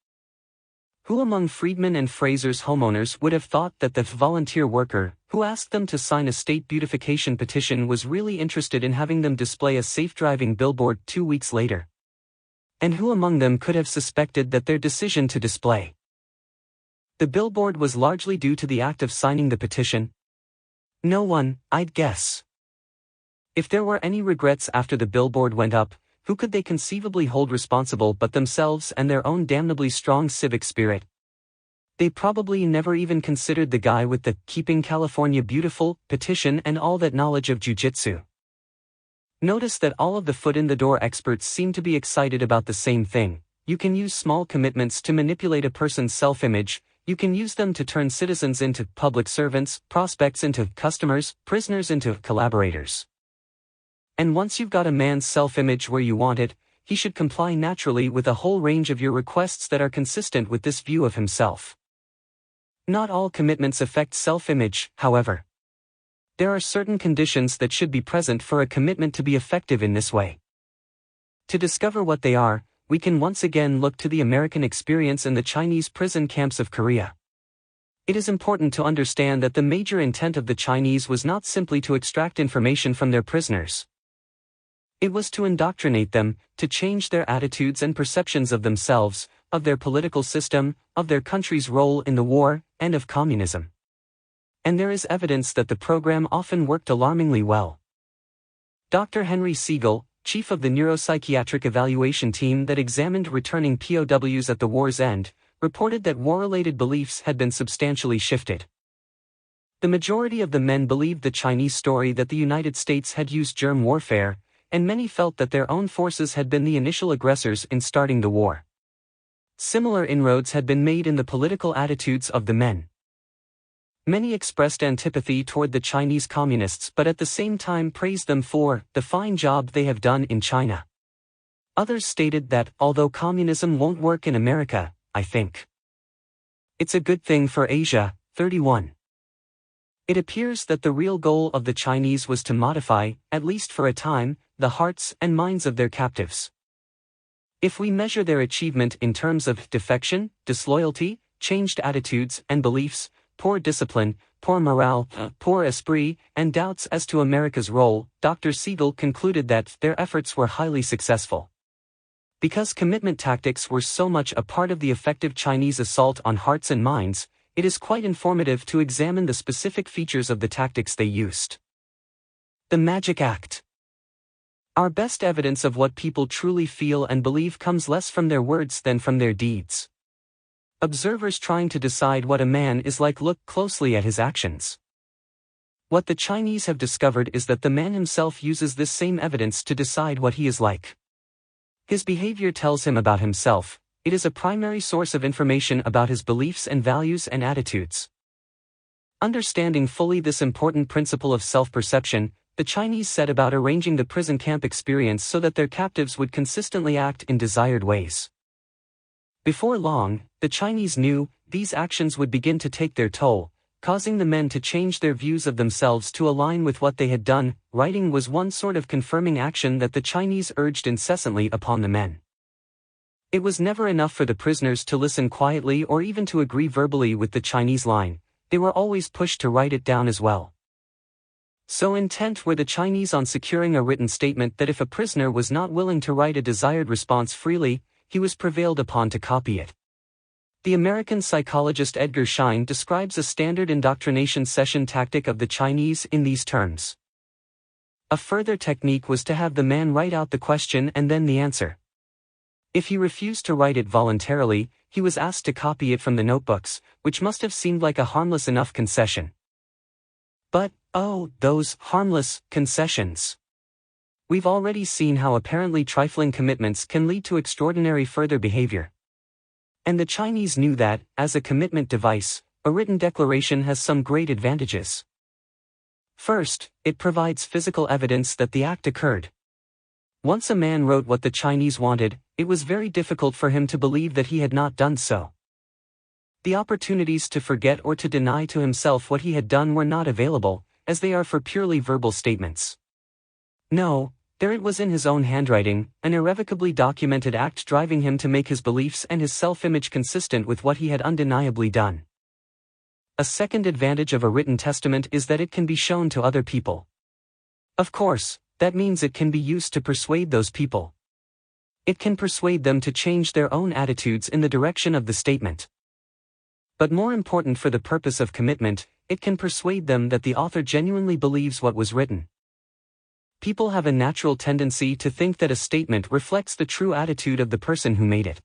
Who among Friedman and Fraser's homeowners would have thought that the volunteer worker, who asked them to sign a state beautification petition, was really interested in having them display a safe driving billboard 2 weeks later? And who among them could have suspected that their decision to display the billboard was largely due to the act of signing the petition? No one, I'd guess. If there were any regrets after the billboard went up, who could they conceivably hold responsible but themselves and their own damnably strong civic spirit? They probably never even considered the guy with the "Keeping California Beautiful" petition and all that knowledge of jiu-jitsu. Notice that all of the foot-in-the-door experts seem to be excited about the same thing. You can use small commitments to manipulate a person's self-image. You can use them to turn citizens into public servants, prospects into customers, prisoners into collaborators. And once you've got a man's self-image where you want it, he should comply naturally with a whole range of your requests that are consistent with this view of himself. Not all commitments affect self-image, however. There are certain conditions that should be present for a commitment to be effective in this way. To discover what they are, we can once again look to the American experience in the Chinese prison camps of Korea. It is important to understand that the major intent of the Chinese was not simply to extract information from their prisoners. It was to indoctrinate them, to change their attitudes and perceptions of themselves, of their political system, of their country's role in the war, and of communism. And there is evidence that the program often worked alarmingly well. Dr. Henry Siegel, chief of the neuropsychiatric evaluation team that examined returning POWs at the war's end, reported that war-related beliefs had been substantially shifted. The majority of the men believed the Chinese story that the United States had used germ warfare, and many felt that their own forces had been the initial aggressors in starting the war. Similar inroads had been made in the political attitudes of the men. Many expressed antipathy toward the Chinese communists but at the same time praised them for the fine job they have done in China. Others stated that, although communism won't work in America, I think it's a good thing for Asia. 31. It appears that the real goal of the Chinese was to modify, at least for a time, the hearts and minds of their captives. If we measure their achievement in terms of defection, disloyalty, changed attitudes and beliefs, poor discipline, poor morale, poor esprit, and doubts as to America's role, Dr. Siegel concluded that their efforts were highly successful. Because commitment tactics were so much a part of the effective Chinese assault on hearts and minds, it is quite informative to examine the specific features of the tactics they used. The magic act. Our best evidence of what people truly feel and believe comes less from their words than from their deeds. Observers trying to decide what a man is like look closely at his actions. What the Chinese have discovered is that the man himself uses this same evidence to decide what he is like. His behavior tells him about himself. It is a primary source of information about his beliefs and values and attitudes. Understanding fully this important principle of self-perception, the Chinese set about arranging the prison camp experience so that their captives would consistently act in desired ways. Before long, the Chinese knew, these actions would begin to take their toll, causing the men to change their views of themselves to align with what they had done. Writing was one sort of confirming action that the Chinese urged incessantly upon the men. It was never enough for the prisoners to listen quietly or even to agree verbally with the Chinese line, they were always pushed to write it down as well. So intent were the Chinese on securing a written statement that if a prisoner was not willing to write a desired response freely, he was prevailed upon to copy it. The American psychologist Edgar Schein describes a standard indoctrination session tactic of the Chinese in these terms. A further technique was to have the man write out the question and then the answer. If he refused to write it voluntarily, he was asked to copy it from the notebooks, which must have seemed like a harmless enough concession. But, oh, those harmless concessions. We've already seen how apparently trifling commitments can lead to extraordinary further behavior. And the Chinese knew that, as a commitment device, a written declaration has some great advantages. First, it provides physical evidence that the act occurred. Once a man wrote what the Chinese wanted, it was very difficult for him to believe that he had not done so. The opportunities to forget or to deny to himself what he had done were not available, as they are for purely verbal statements. No, there it was in his own handwriting, an irrevocably documented act driving him to make his beliefs and his self-image consistent with what he had undeniably done. A second advantage of a written testament is that it can be shown to other people. Of course, that means it can be used to persuade those people. It can persuade them to change their own attitudes in the direction of the statement. But more important for the purpose of commitment, it can persuade them that the author genuinely believes what was written. People have a natural tendency to think that a statement reflects the true attitude of the person who made it.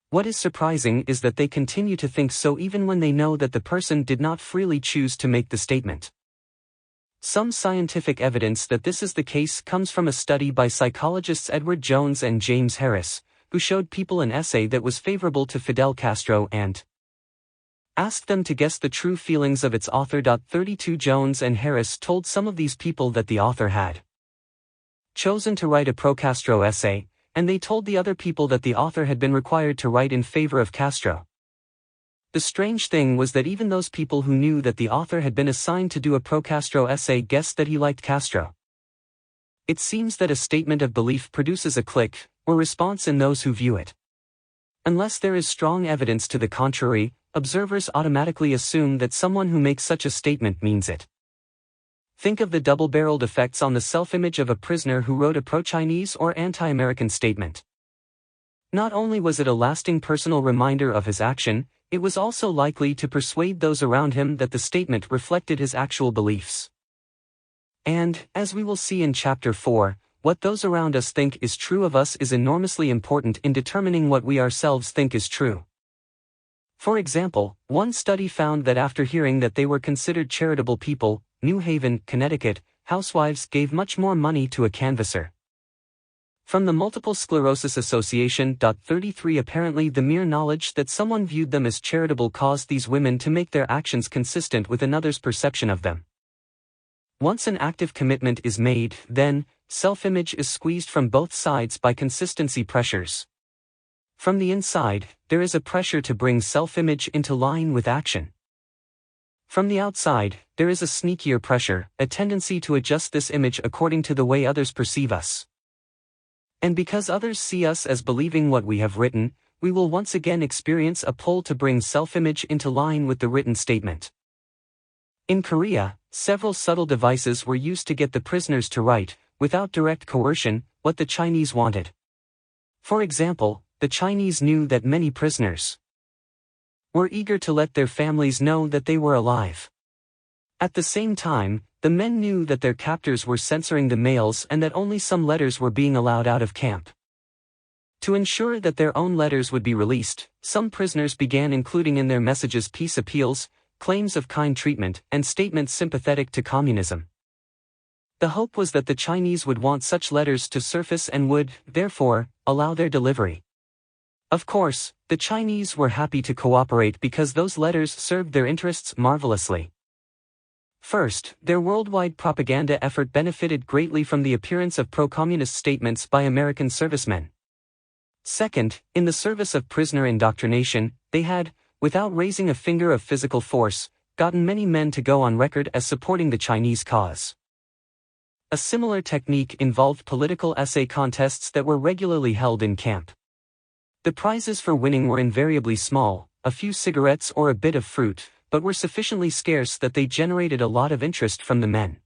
What is surprising is that they continue to think so even when they know that the person did not freely choose to make the statement. Some scientific evidence that this is the case comes from a study by psychologists Edward Jones and James Harris, who showed people an essay that was favorable to Fidel Castro and asked them to guess the true feelings of its author. 32 Jones and Harris told some of these people that the author had chosen to write a pro-Castro essay, and they told the other people that the author had been required to write in favor of Castro. The strange thing was that even those people who knew that the author had been assigned to do a pro-Castro essay guessed that he liked Castro. It seems that a statement of belief produces a click, or response in those who view it. Unless there is strong evidence to the contrary, observers automatically assume that someone who makes such a statement means it. Think of the double-barreled effects on the self-image of a prisoner who wrote a pro-Chinese or anti-American statement. Not only was it a lasting personal reminder of his action, it was also likely to persuade those around him that the statement reflected his actual beliefs. And, as we will see in Chapter 4, what those around us think is true of us is enormously important in determining what we ourselves think is true. For example, one study found that after hearing that they were considered charitable people, New Haven, Connecticut, housewives gave much more money to a canvasser. From the Multiple Sclerosis Association. 33 Apparently the mere knowledge that someone viewed them as charitable caused these women to make their actions consistent with another's perception of them. Once an active commitment is made, then, self-image is squeezed from both sides by consistency pressures. From the inside, there is a pressure to bring self-image into line with action. From the outside, there is a sneakier pressure, a tendency to adjust this image according to the way others perceive us. And because others see us as believing what we have written, we will once again experience a pull to bring self-image into line with the written statement. In Korea, several subtle devices were used to get the prisoners to write, without direct coercion, what the Chinese wanted. For example, the Chinese knew that many prisoners were eager to let their families know that they were alive. At the same time, the men knew that their captors were censoring the mails and that only some letters were being allowed out of camp. To ensure that their own letters would be released, some prisoners began including in their messages peace appeals, claims of kind treatment, and statements sympathetic to communism. The hope was that the Chinese would want such letters to surface and would, therefore, allow their delivery. Of course, the Chinese were happy to cooperate because those letters served their interests marvelously. First, their worldwide propaganda effort benefited greatly from the appearance of pro-communist statements by American servicemen. Second, in the service of prisoner indoctrination, they had, without raising a finger of physical force, gotten many men to go on record as supporting the Chinese cause. A similar technique involved political essay contests that were regularly held in camp. The prizes for winning were invariably small, a few cigarettes or a bit of fruit, but were sufficiently scarce that they generated a lot of interest from the men.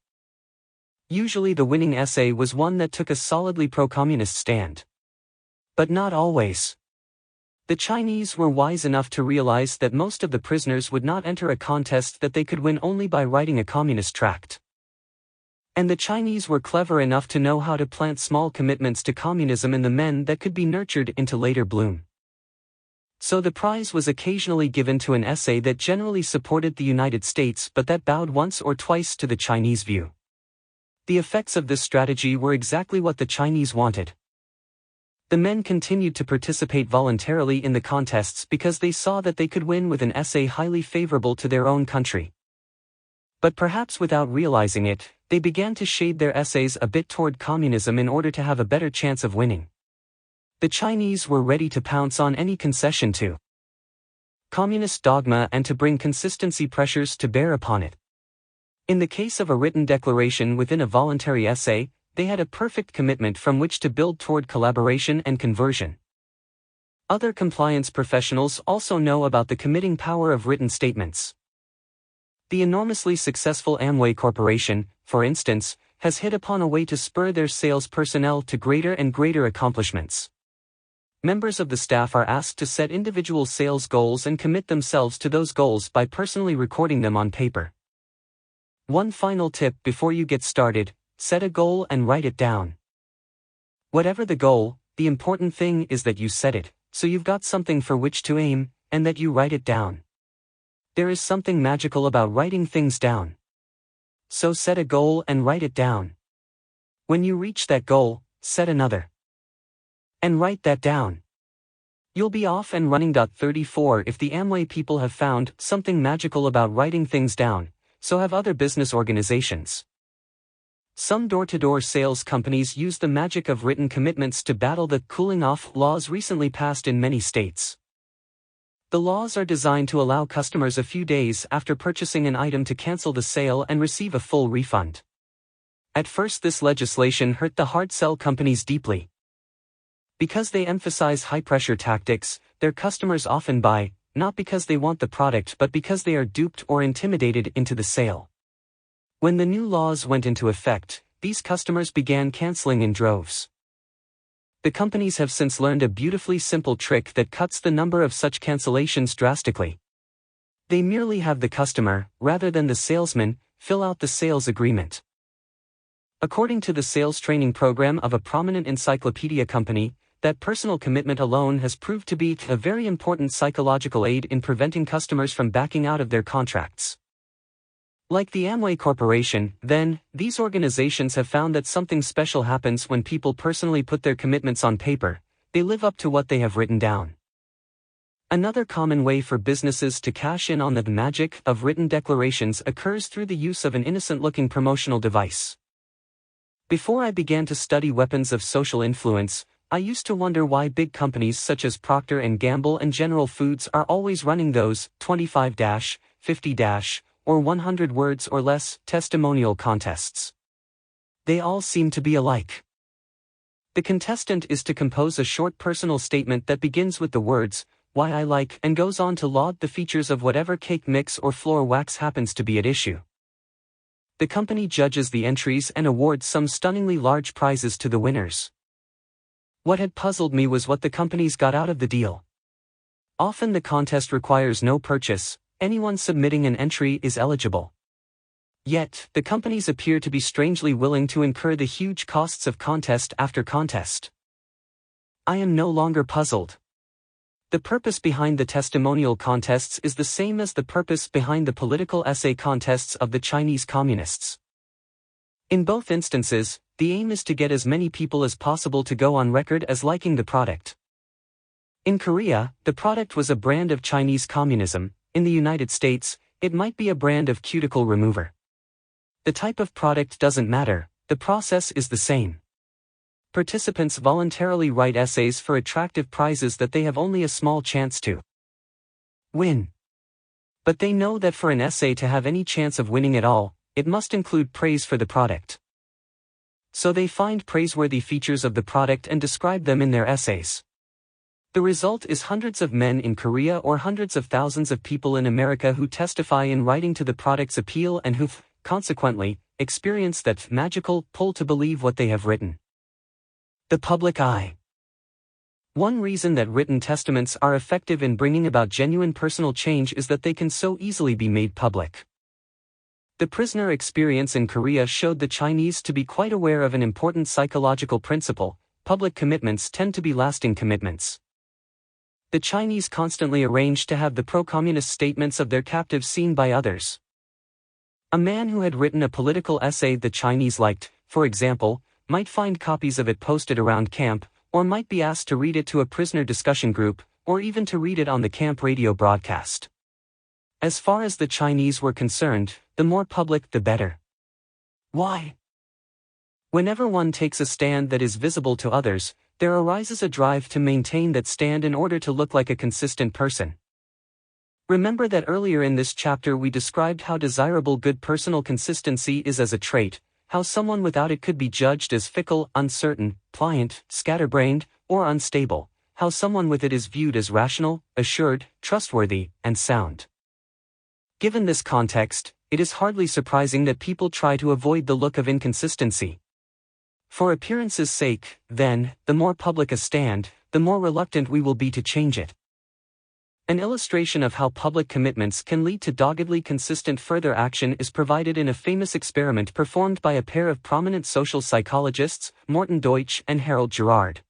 Usually the winning essay was one that took a solidly pro-communist stand. But not always. The Chinese were wise enough to realize that most of the prisoners would not enter a contest that they could win only by writing a communist tract. And the Chinese were clever enough to know how to plant small commitments to communism in the men that could be nurtured into later bloom. So the prize was occasionally given to an essay that generally supported the United States but that bowed once or twice to the Chinese view. The effects of this strategy were exactly what the Chinese wanted. The men continued to participate voluntarily in the contests because they saw that they could win with an essay highly favorable to their own country. But perhaps without realizing it, they began to shade their essays a bit toward communism in order to have a better chance of winning. The Chinese were ready to pounce on any concession to communist dogma and to bring consistency pressures to bear upon it. In the case of a written declaration within a voluntary essay, they had a perfect commitment from which to build toward collaboration and conversion. Other compliance professionals also know about the committing power of written statements. The enormously successful Amway Corporation, for instance, has hit upon a way to spur their sales personnel to greater and greater accomplishments. Members of the staff are asked to set individual sales goals and commit themselves to those goals by personally recording them on paper. One final tip before you get started: set a goal and write it down. Whatever the goal, the important thing is that you set it, so you've got something for which to aim, and that you write it down. There is something magical about writing things down. So set a goal and write it down. When you reach that goal, set another. And write that down. You'll be off and running. 34 If the Amway people have found something magical about writing things down, so have other business organizations. Some door-to-door sales companies use the magic of written commitments to battle the cooling-off laws recently passed in many states. The laws are designed to allow customers a few days after purchasing an item to cancel the sale and receive a full refund. At first, this legislation hurt the hard sell companies deeply. Because they emphasize high-pressure tactics, their customers often buy, not because they want the product but because they are duped or intimidated into the sale. When the new laws went into effect, these customers began canceling in droves. The companies have since learned a beautifully simple trick that cuts the number of such cancellations drastically. They merely have the customer, rather than the salesman, fill out the sales agreement. According to the sales training program of a prominent encyclopedia company, that personal commitment alone has proved to be a very important psychological aid in preventing customers from backing out of their contracts. Like the Amway Corporation, then, these organizations have found that something special happens when people personally put their commitments on paper. They live up to what they have written down. Another common way for businesses to cash in on the magic of written declarations occurs through the use of an innocent-looking promotional device. Before I began to study weapons of social influence, I used to wonder why big companies such as Procter & Gamble and General Foods are always running those 25-, 50- or 100 words or less testimonial contests. They all seem to be alike. The contestant is to compose a short personal statement that begins with the words, "Why I like," and goes on to laud the features of whatever cake mix or floor wax happens to be at issue. The company judges the entries and awards some stunningly large prizes to the winners. What had puzzled me was what the companies got out of the deal. Often the contest requires no purchase. Anyone submitting an entry is eligible. Yet, the companies appear to be strangely willing to incur the huge costs of contest after contest. I am no longer puzzled. The purpose behind the testimonial contests is the same as the purpose behind the political essay contests of the Chinese communists. In both instances, the aim is to get as many people as possible to go on record as liking the product. In Korea, the product was a brand of Chinese communism. In the United States, it might be a brand of cuticle remover. The type of product doesn't matter, the process is the same. Participants voluntarily write essays for attractive prizes that they have only a small chance to win. But they know that for an essay to have any chance of winning at all, it must include praise for the product. So they find praiseworthy features of the product and describe them in their essays. The result is hundreds of men in Korea or hundreds of thousands of people in America who testify in writing to the product's appeal and who, consequently, experience that magical pull to believe what they have written. The public eye. One reason that written testaments are effective in bringing about genuine personal change is that they can so easily be made public. The prisoner experience in Korea showed the Chinese to be quite aware of an important psychological principle: public commitments tend to be lasting commitments. The Chinese constantly arranged to have the pro-communist statements of their captives seen by others. A man who had written a political essay the Chinese liked, for example, might find copies of it posted around camp, or might be asked to read it to a prisoner discussion group, or even to read it on the camp radio broadcast. As far as the Chinese were concerned, the more public the better. Why? Whenever one takes a stand that is visible to others, there arises a drive to maintain that stand in order to look like a consistent person. Remember that earlier in this chapter we described how desirable good personal consistency is as a trait, how someone without it could be judged as fickle, uncertain, pliant, scatterbrained, or unstable, how someone with it is viewed as rational, assured, trustworthy, and sound. Given this context, it is hardly surprising that people try to avoid the look of inconsistency. For appearance's sake, then, the more public a stand, the more reluctant we will be to change it. An illustration of how public commitments can lead to doggedly consistent further action is provided in a famous experiment performed by a pair of prominent social psychologists, Morton Deutsch and Harold Gerard.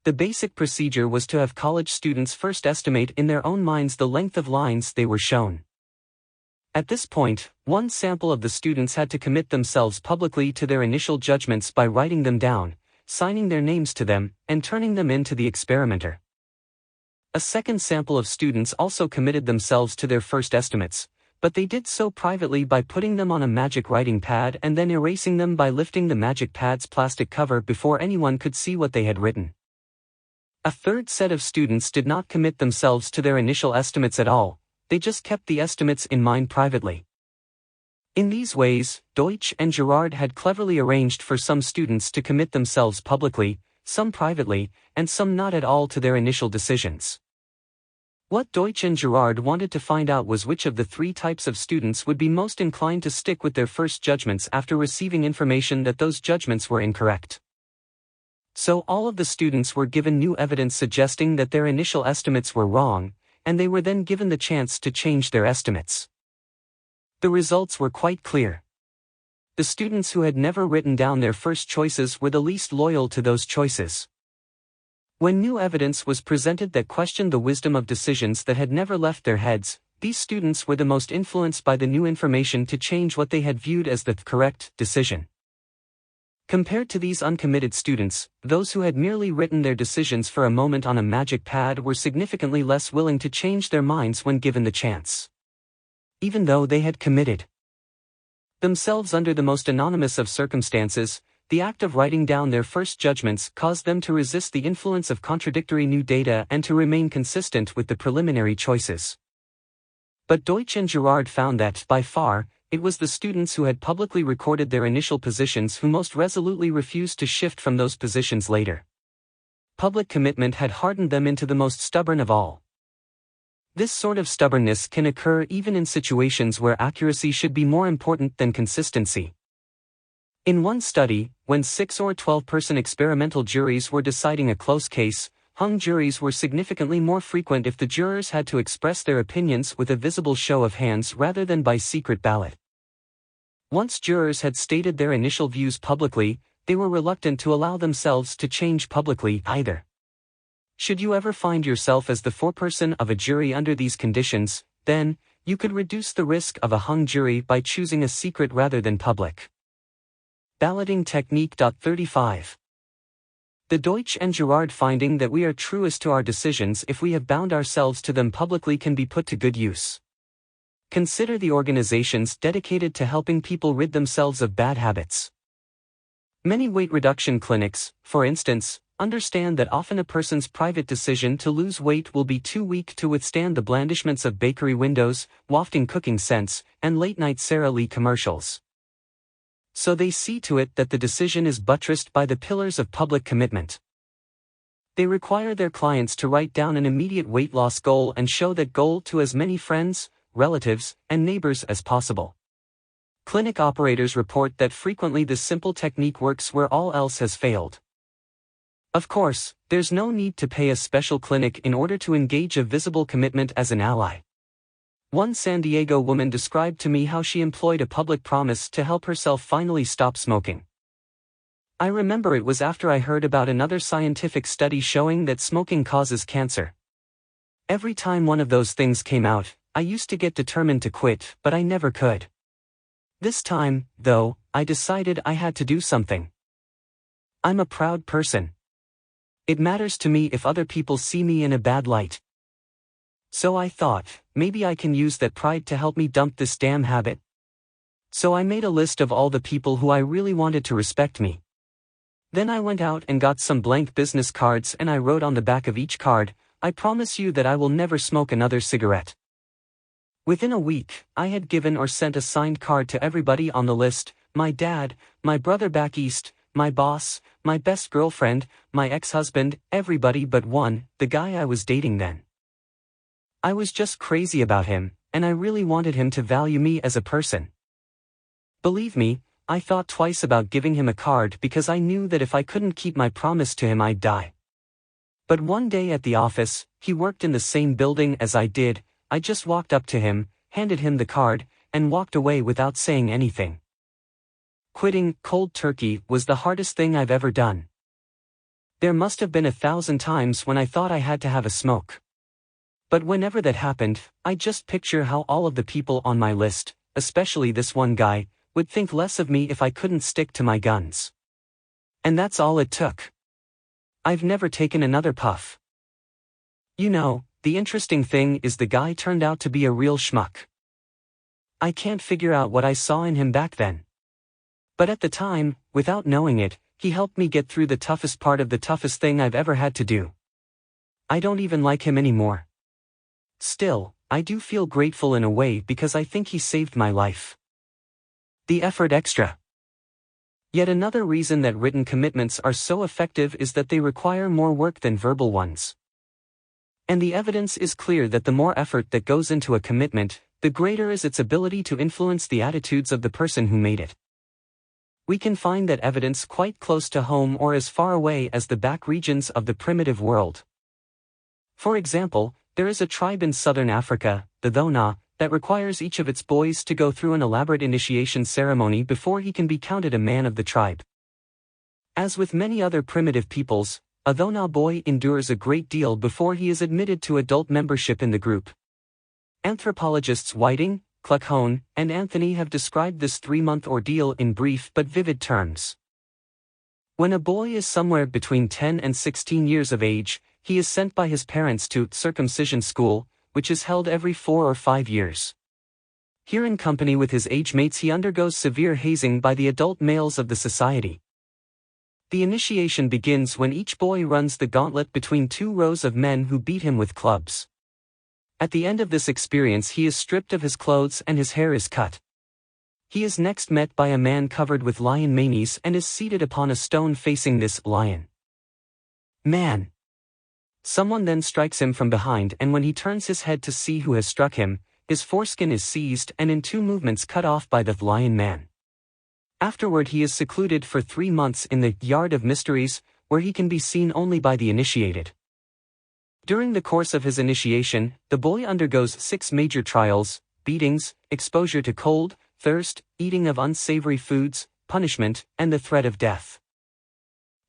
The basic procedure was to have college students first estimate in their own minds the length of lines they were shown. At this point, one sample of the students had to commit themselves publicly to their initial judgments by writing them down, signing their names to them, and turning them in to the experimenter. A second sample of students also committed themselves to their first estimates, but they did so privately by putting them on a magic writing pad and then erasing them by lifting the magic pad's plastic cover before anyone could see what they had written. A third set of students did not commit themselves to their initial estimates at all, they just kept the estimates in mind privately. In these ways, Deutsch and Gerard had cleverly arranged for some students to commit themselves publicly, some privately, and some not at all to their initial decisions. What Deutsch and Gerard wanted to find out was which of the three types of students would be most inclined to stick with their first judgments after receiving information that those judgments were incorrect. So all of the students were given new evidence suggesting that their initial estimates were wrong, and they were then given the chance to change their estimates. The results were quite clear. The students who had never written down their first choices were the least loyal to those choices. When new evidence was presented that questioned the wisdom of decisions that had never left their heads, these students were the most influenced by the new information to change what they had viewed as the correct decision. Compared to these uncommitted students, those who had merely written their decisions for a moment on a magic pad were significantly less willing to change their minds when given the chance. Even though they had committed themselves under the most anonymous of circumstances, the act of writing down their first judgments caused them to resist the influence of contradictory new data and to remain consistent with the preliminary choices. But Deutsch and Gerard found that, by far, it was the students who had publicly recorded their initial positions who most resolutely refused to shift from those positions later. Public commitment had hardened them into the most stubborn of all. This sort of stubbornness can occur even in situations where accuracy should be more important than consistency. In one study, when 6 or 12-person experimental juries were deciding a close case, hung juries were significantly more frequent if the jurors had to express their opinions with a visible show of hands rather than by secret ballot. Once jurors had stated their initial views publicly, they were reluctant to allow themselves to change publicly either. Should you ever find yourself as the foreperson of a jury under these conditions, then, you could reduce the risk of a hung jury by choosing a secret rather than public. Balloting Technique. 35. The Deutsch and Gerard finding that we are truest to our decisions if we have bound ourselves to them publicly can be put to good use. Consider the organizations dedicated to helping people rid themselves of bad habits. Many weight reduction clinics, for instance, understand that often a person's private decision to lose weight will be too weak to withstand the blandishments of bakery windows, wafting cooking scents, and late-night Sara Lee commercials. So they see to it that the decision is buttressed by the pillars of public commitment. They require their clients to write down an immediate weight loss goal and show that goal to as many friends, relatives, and neighbors as possible. Clinic operators report that frequently this simple technique works where all else has failed. Of course, there's no need to pay a special clinic in order to engage a visible commitment as an ally. One San Diego woman described to me how she employed a public promise to help herself finally stop smoking. I remember it was after I heard about another scientific study showing that smoking causes cancer. Every time one of those things came out, I used to get determined to quit, but I never could. This time, though, I decided I had to do something. I'm a proud person. It matters to me if other people see me in a bad light. So I thought, maybe I can use that pride to help me dump this damn habit. So I made a list of all the people who I really wanted to respect me. Then I went out and got some blank business cards and I wrote on the back of each card, "I promise you that I will never smoke another cigarette." Within a week, I had given or sent a signed card to everybody on the list: my dad, my brother back east, my boss, my best girlfriend, my ex-husband, everybody but one, the guy I was dating then. I was just crazy about him, and I really wanted him to value me as a person. Believe me, I thought twice about giving him a card because I knew that if I couldn't keep my promise to him I'd die. But one day at the office, he worked in the same building as I did. I just walked up to him, handed him the card, and walked away without saying anything. Quitting, cold turkey, was the hardest thing I've ever done. There must have been 1,000 times when I thought I had to have a smoke. But whenever that happened, I just picture how all of the people on my list, especially this one guy, would think less of me if I couldn't stick to my guns. And that's all it took. I've never taken another puff. You know, the interesting thing is the guy turned out to be a real schmuck. I can't figure out what I saw in him back then. But at the time, without knowing it, he helped me get through the toughest part of the toughest thing I've ever had to do. I don't even like him anymore. Still, I do feel grateful in a way because I think he saved my life. The effort extra. Yet another reason that written commitments are so effective is that they require more work than verbal ones. And the evidence is clear that the more effort that goes into a commitment, the greater is its ability to influence the attitudes of the person who made it. We can find that evidence quite close to home or as far away as the back regions of the primitive world. For example, there is a tribe in southern Africa, the Dhona, that requires each of its boys to go through an elaborate initiation ceremony before he can be counted a man of the tribe. As with many other primitive peoples, a Dhona boy endures a great deal before he is admitted to adult membership in the group. Anthropologists Whiting, Cluckhone, and Anthony have described this 3-month ordeal in brief but vivid terms. When a boy is somewhere between 10 and 16 years of age, he is sent by his parents to circumcision school, which is held every 4 or 5 years. Here in company with his age mates he undergoes severe hazing by the adult males of the society. The initiation begins when each boy runs the gauntlet between 2 rows of men who beat him with clubs. At the end of this experience he is stripped of his clothes and his hair is cut. He is next met by a man covered with lion manes and is seated upon a stone facing this lion man. Someone then strikes him from behind, and when he turns his head to see who has struck him, his foreskin is seized and in 2 movements cut off by the lion man. Afterward he is secluded for 3 months in the Yard of Mysteries, where he can be seen only by the initiated. During the course of his initiation, the boy undergoes 6 major trials: beatings, exposure to cold, thirst, eating of unsavory foods, punishment, and the threat of death.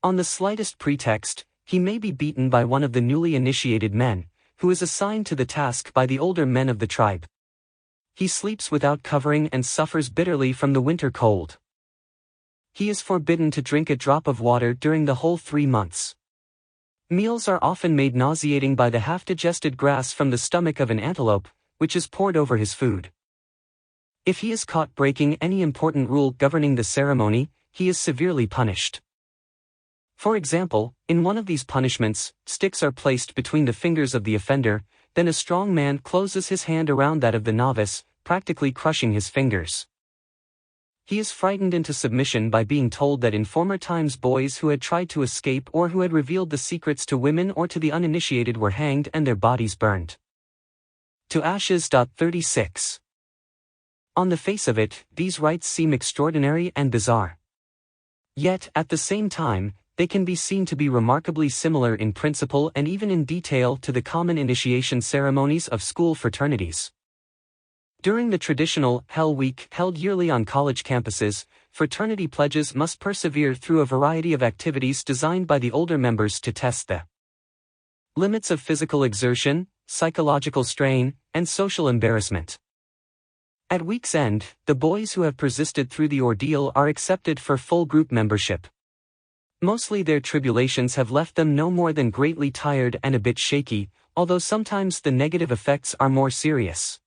On the slightest pretext, he may be beaten by one of the newly initiated men, who is assigned to the task by the older men of the tribe. He sleeps without covering and suffers bitterly from the winter cold. He is forbidden to drink a drop of water during the whole 3 months. Meals are often made nauseating by the half-digested grass from the stomach of an antelope, which is poured over his food. If he is caught breaking any important rule governing the ceremony, he is severely punished. For example, in one of these punishments, sticks are placed between the fingers of the offender, then a strong man closes his hand around that of the novice, practically crushing his fingers. He is frightened into submission by being told that in former times boys who had tried to escape or who had revealed the secrets to women or to the uninitiated were hanged and their bodies burned to ashes. 36. On the face of it, these rites seem extraordinary and bizarre. Yet, at the same time, they can be seen to be remarkably similar in principle and even in detail to the common initiation ceremonies of school fraternities. During the traditional Hell Week held yearly on college campuses, fraternity pledges must persevere through a variety of activities designed by the older members to test the limits of physical exertion, psychological strain, and social embarrassment. At week's end, the boys who have persisted through the ordeal are accepted for full group membership. Mostly their tribulations have left them no more than greatly tired and a bit shaky, although sometimes the negative effects are more serious.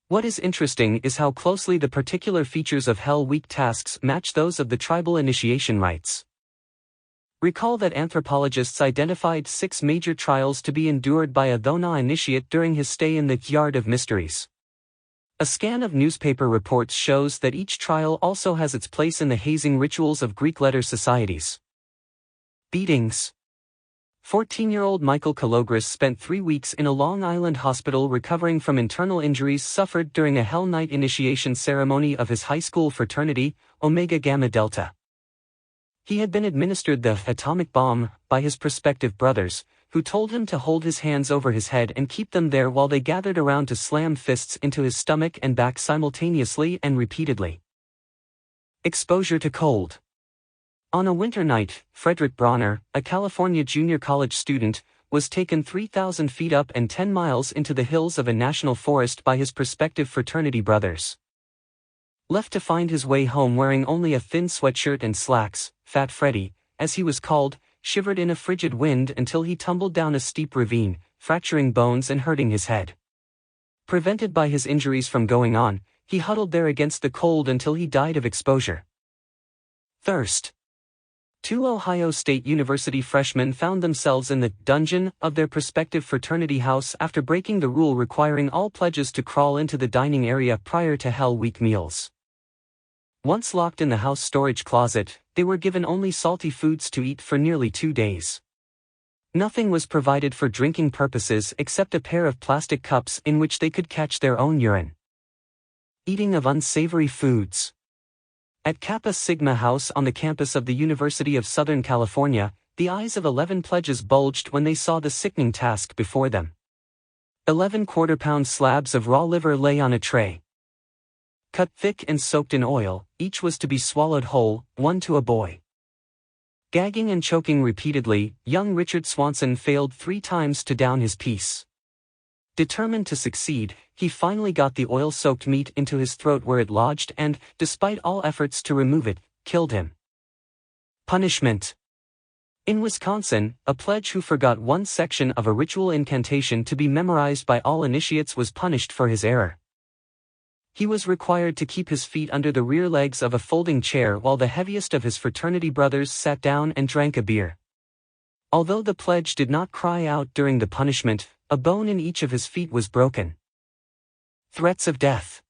What is interesting is how closely the particular features of Hell Week tasks match those of the tribal initiation rites. Recall that anthropologists identified 6 major trials to be endured by a Dhona initiate during his stay in the Yard of Mysteries. A scan of newspaper reports shows that each trial also has its place in the hazing rituals of Greek letter societies. Beatings. 14-year-old Michael Kalogris spent 3 weeks in a Long Island hospital recovering from internal injuries suffered during a Hell Night initiation ceremony of his high school fraternity, Omega Gamma Delta. He had been administered the atomic bomb by his prospective brothers, who told him to hold his hands over his head and keep them there while they gathered around to slam fists into his stomach and back simultaneously and repeatedly. Exposure to cold. On a winter night, Frederick Bronner, a California junior college student, was taken 3,000 feet up and 10 miles into the hills of a national forest by his prospective fraternity brothers. Left to find his way home wearing only a thin sweatshirt and slacks, Fat Freddy, as he was called, shivered in a frigid wind until he tumbled down a steep ravine, fracturing bones and hurting his head. Prevented by his injuries from going on, he huddled there against the cold until he died of exposure. Thirst. 2 Ohio State University freshmen found themselves in the dungeon of their prospective fraternity house after breaking the rule requiring all pledges to crawl into the dining area prior to Hell Week meals. Once locked in the house storage closet, they were given only salty foods to eat for nearly 2 days. Nothing was provided for drinking purposes except a pair of plastic cups in which they could catch their own urine. Eating of unsavory foods. At Kappa Sigma House on the campus of the University of Southern California, the eyes of 11 pledges bulged when they saw the sickening task before them. 11 quarter-pound slabs of raw liver lay on a tray. Cut thick and soaked in oil, each was to be swallowed whole, one to a boy. Gagging and choking repeatedly, young Richard Swanson failed 3 times to down his piece. Determined to succeed, he finally got the oil-soaked meat into his throat where it lodged and, despite all efforts to remove it, killed him. Punishment. In Wisconsin, a pledge who forgot one section of a ritual incantation to be memorized by all initiates was punished for his error. He was required to keep his feet under the rear legs of a folding chair while the heaviest of his fraternity brothers sat down and drank a beer. Although the pledge did not cry out during the punishment, a bone in each of his feet was broken. Threats of death.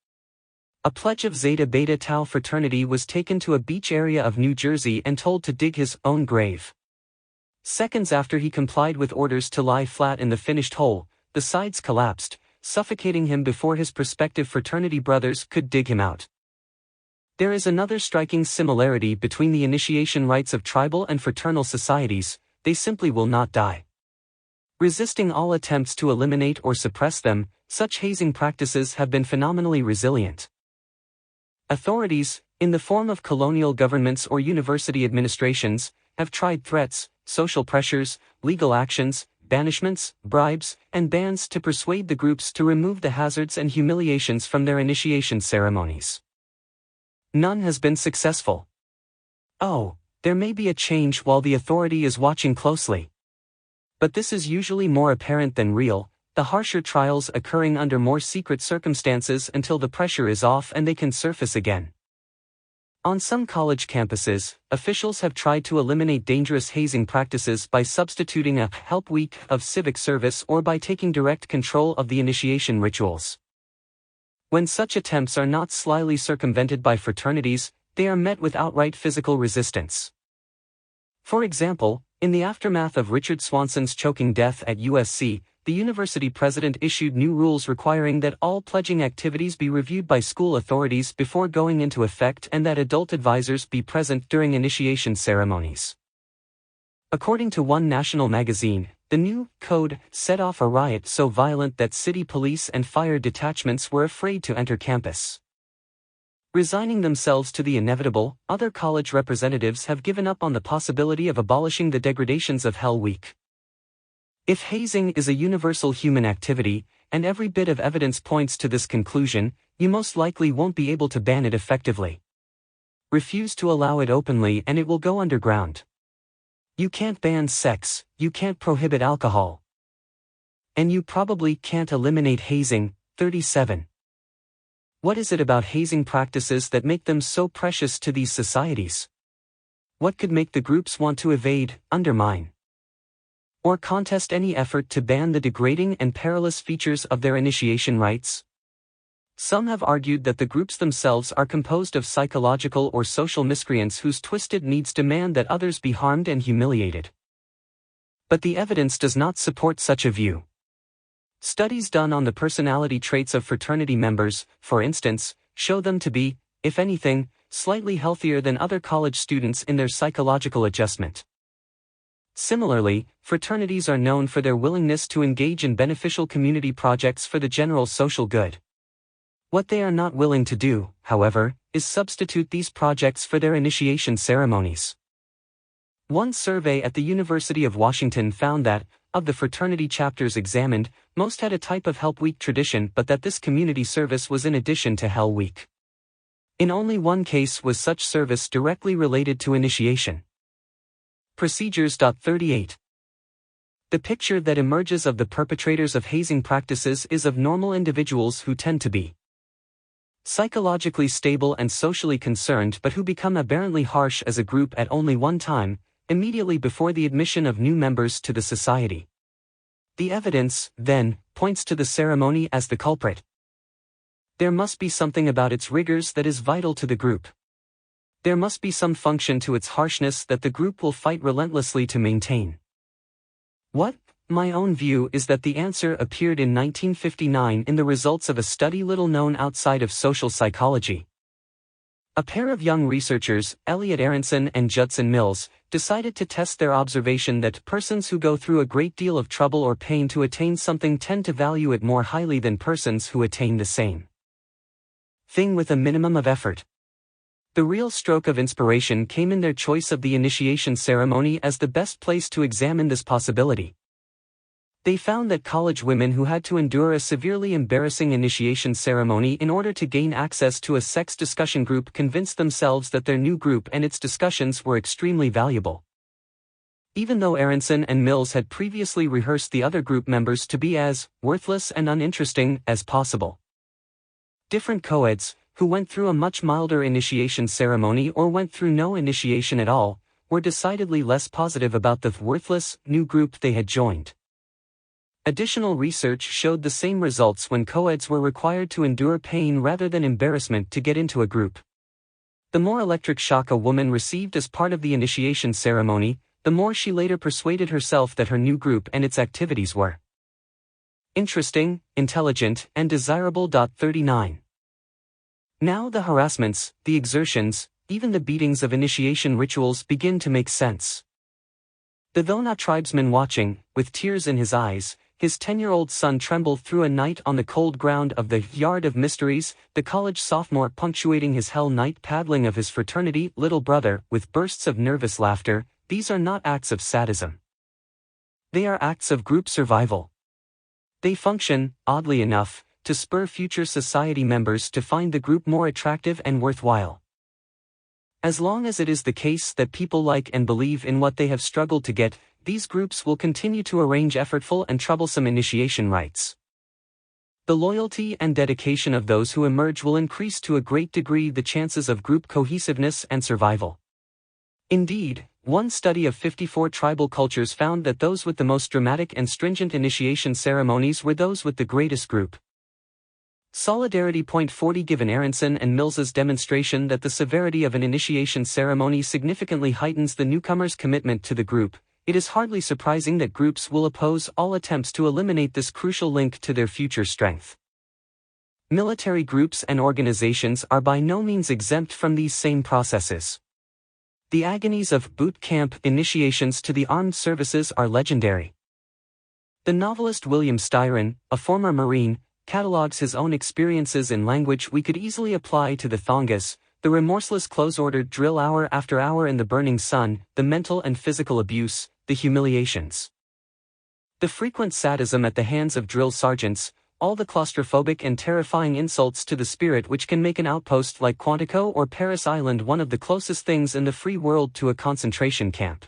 A pledge of Zeta Beta Tau fraternity was taken to a beach area of New Jersey and told to dig his own grave. Seconds after he complied with orders to lie flat in the finished hole, the sides collapsed, suffocating him before his prospective fraternity brothers could dig him out. There is another striking similarity between the initiation rites of tribal and fraternal societies: they simply will not die. Resisting all attempts to eliminate or suppress them, such hazing practices have been phenomenally resilient. Authorities, in the form of colonial governments or university administrations, have tried threats, social pressures, legal actions, banishments, bribes, and bans to persuade the groups to remove the hazards and humiliations from their initiation ceremonies. None has been successful. Oh, there may be a change while the authority is watching closely. But this is usually more apparent than real, the harsher trials occurring under more secret circumstances until the pressure is off and they can surface again. On some college campuses, officials have tried to eliminate dangerous hazing practices by substituting a help week of civic service or by taking direct control of the initiation rituals. When such attempts are not slyly circumvented by fraternities, they are met with outright physical resistance. For example, in the aftermath of Richard Swanson's choking death at USC, the university president issued new rules requiring that all pledging activities be reviewed by school authorities before going into effect and that adult advisors be present during initiation ceremonies. According to one national magazine, the new code set off a riot so violent that city police and fire detachments were afraid to enter campus. Resigning themselves to the inevitable, other college representatives have given up on the possibility of abolishing the degradations of Hell Week. If hazing is a universal human activity, and every bit of evidence points to this conclusion, you most likely won't be able to ban it effectively. Refuse to allow it openly and it will go underground. You can't ban sex, you can't prohibit alcohol. And you probably can't eliminate hazing. 37. What is it about hazing practices that make them so precious to these societies? What could make the groups want to evade, undermine, or contest any effort to ban the degrading and perilous features of their initiation rites? Some have argued that the groups themselves are composed of psychological or social miscreants whose twisted needs demand that others be harmed and humiliated. But the evidence does not support such a view. Studies done on the personality traits of fraternity members, for instance, show them to be, if anything, slightly healthier than other college students in their psychological adjustment. Similarly, fraternities are known for their willingness to engage in beneficial community projects for the general social good. What they are not willing to do, however, is substitute these projects for their initiation ceremonies. One survey at the University of Washington found that, of the fraternity chapters examined, most had a type of Help Week tradition but that this community service was in addition to Hell Week. In only one case was such service directly related to initiation. Procedures. 38. The picture that emerges of the perpetrators of hazing practices is of normal individuals who tend to be psychologically stable and socially concerned but who become aberrantly harsh as a group at only one time, immediately before the admission of new members to the society. The evidence, then, points to the ceremony as the culprit. There must be something about its rigors that is vital to the group. There must be some function to its harshness that the group will fight relentlessly to maintain. What? My own view is that the answer appeared in 1959 in the results of a study little known outside of social psychology. A pair of young researchers, Elliot Aronson and Judson Mills, decided to test their observation that persons who go through a great deal of trouble or pain to attain something tend to value it more highly than persons who attain the same thing with a minimum of effort. The real stroke of inspiration came in their choice of the initiation ceremony as the best place to examine this possibility. They found that college women who had to endure a severely embarrassing initiation ceremony in order to gain access to a sex discussion group convinced themselves that their new group and its discussions were extremely valuable. Even though Aronson and Mills had previously rehearsed the other group members to be as worthless and uninteresting as possible. Different co-eds, who went through a much milder initiation ceremony or went through no initiation at all, were decidedly less positive about the worthless, new group they had joined. Additional research showed the same results when co-eds were required to endure pain rather than embarrassment to get into a group. The more electric shock a woman received as part of the initiation ceremony, the more she later persuaded herself that her new group and its activities were interesting, intelligent, and desirable. 39. Now the harassments, the exertions, even the beatings of initiation rituals begin to make sense. The Dhona tribesman watching, with tears in his eyes, his 10-year-old son tremble through a night on the cold ground of the Yard of Mysteries, the college sophomore punctuating his hell night paddling of his fraternity little brother with bursts of nervous laughter, these are not acts of sadism. They are acts of group survival. They function, oddly enough, to spur future society members to find the group more attractive and worthwhile. As long as it is the case that people like and believe in what they have struggled to get, these groups will continue to arrange effortful and troublesome initiation rites. The loyalty and dedication of those who emerge will increase to a great degree the chances of group cohesiveness and survival. Indeed, one study of 54 tribal cultures found that those with the most dramatic and stringent initiation ceremonies were those with the greatest group solidarity. 40 Given Aronson and Mills's demonstration that the severity of an initiation ceremony significantly heightens the newcomer's commitment to the group, it is hardly surprising that groups will oppose all attempts to eliminate this crucial link to their future strength. Military groups and organizations are by no means exempt from these same processes. The agonies of boot camp initiations to the armed services are legendary. The novelist William Styron, a former Marine, catalogues his own experiences in language we could easily apply to the thongas: the remorseless close-ordered drill hour after hour in the burning sun, the mental and physical abuse, the humiliations, the frequent sadism at the hands of drill sergeants, all the claustrophobic and terrifying insults to the spirit which can make an outpost like Quantico or Paris Island one of the closest things in the free world to a concentration camp.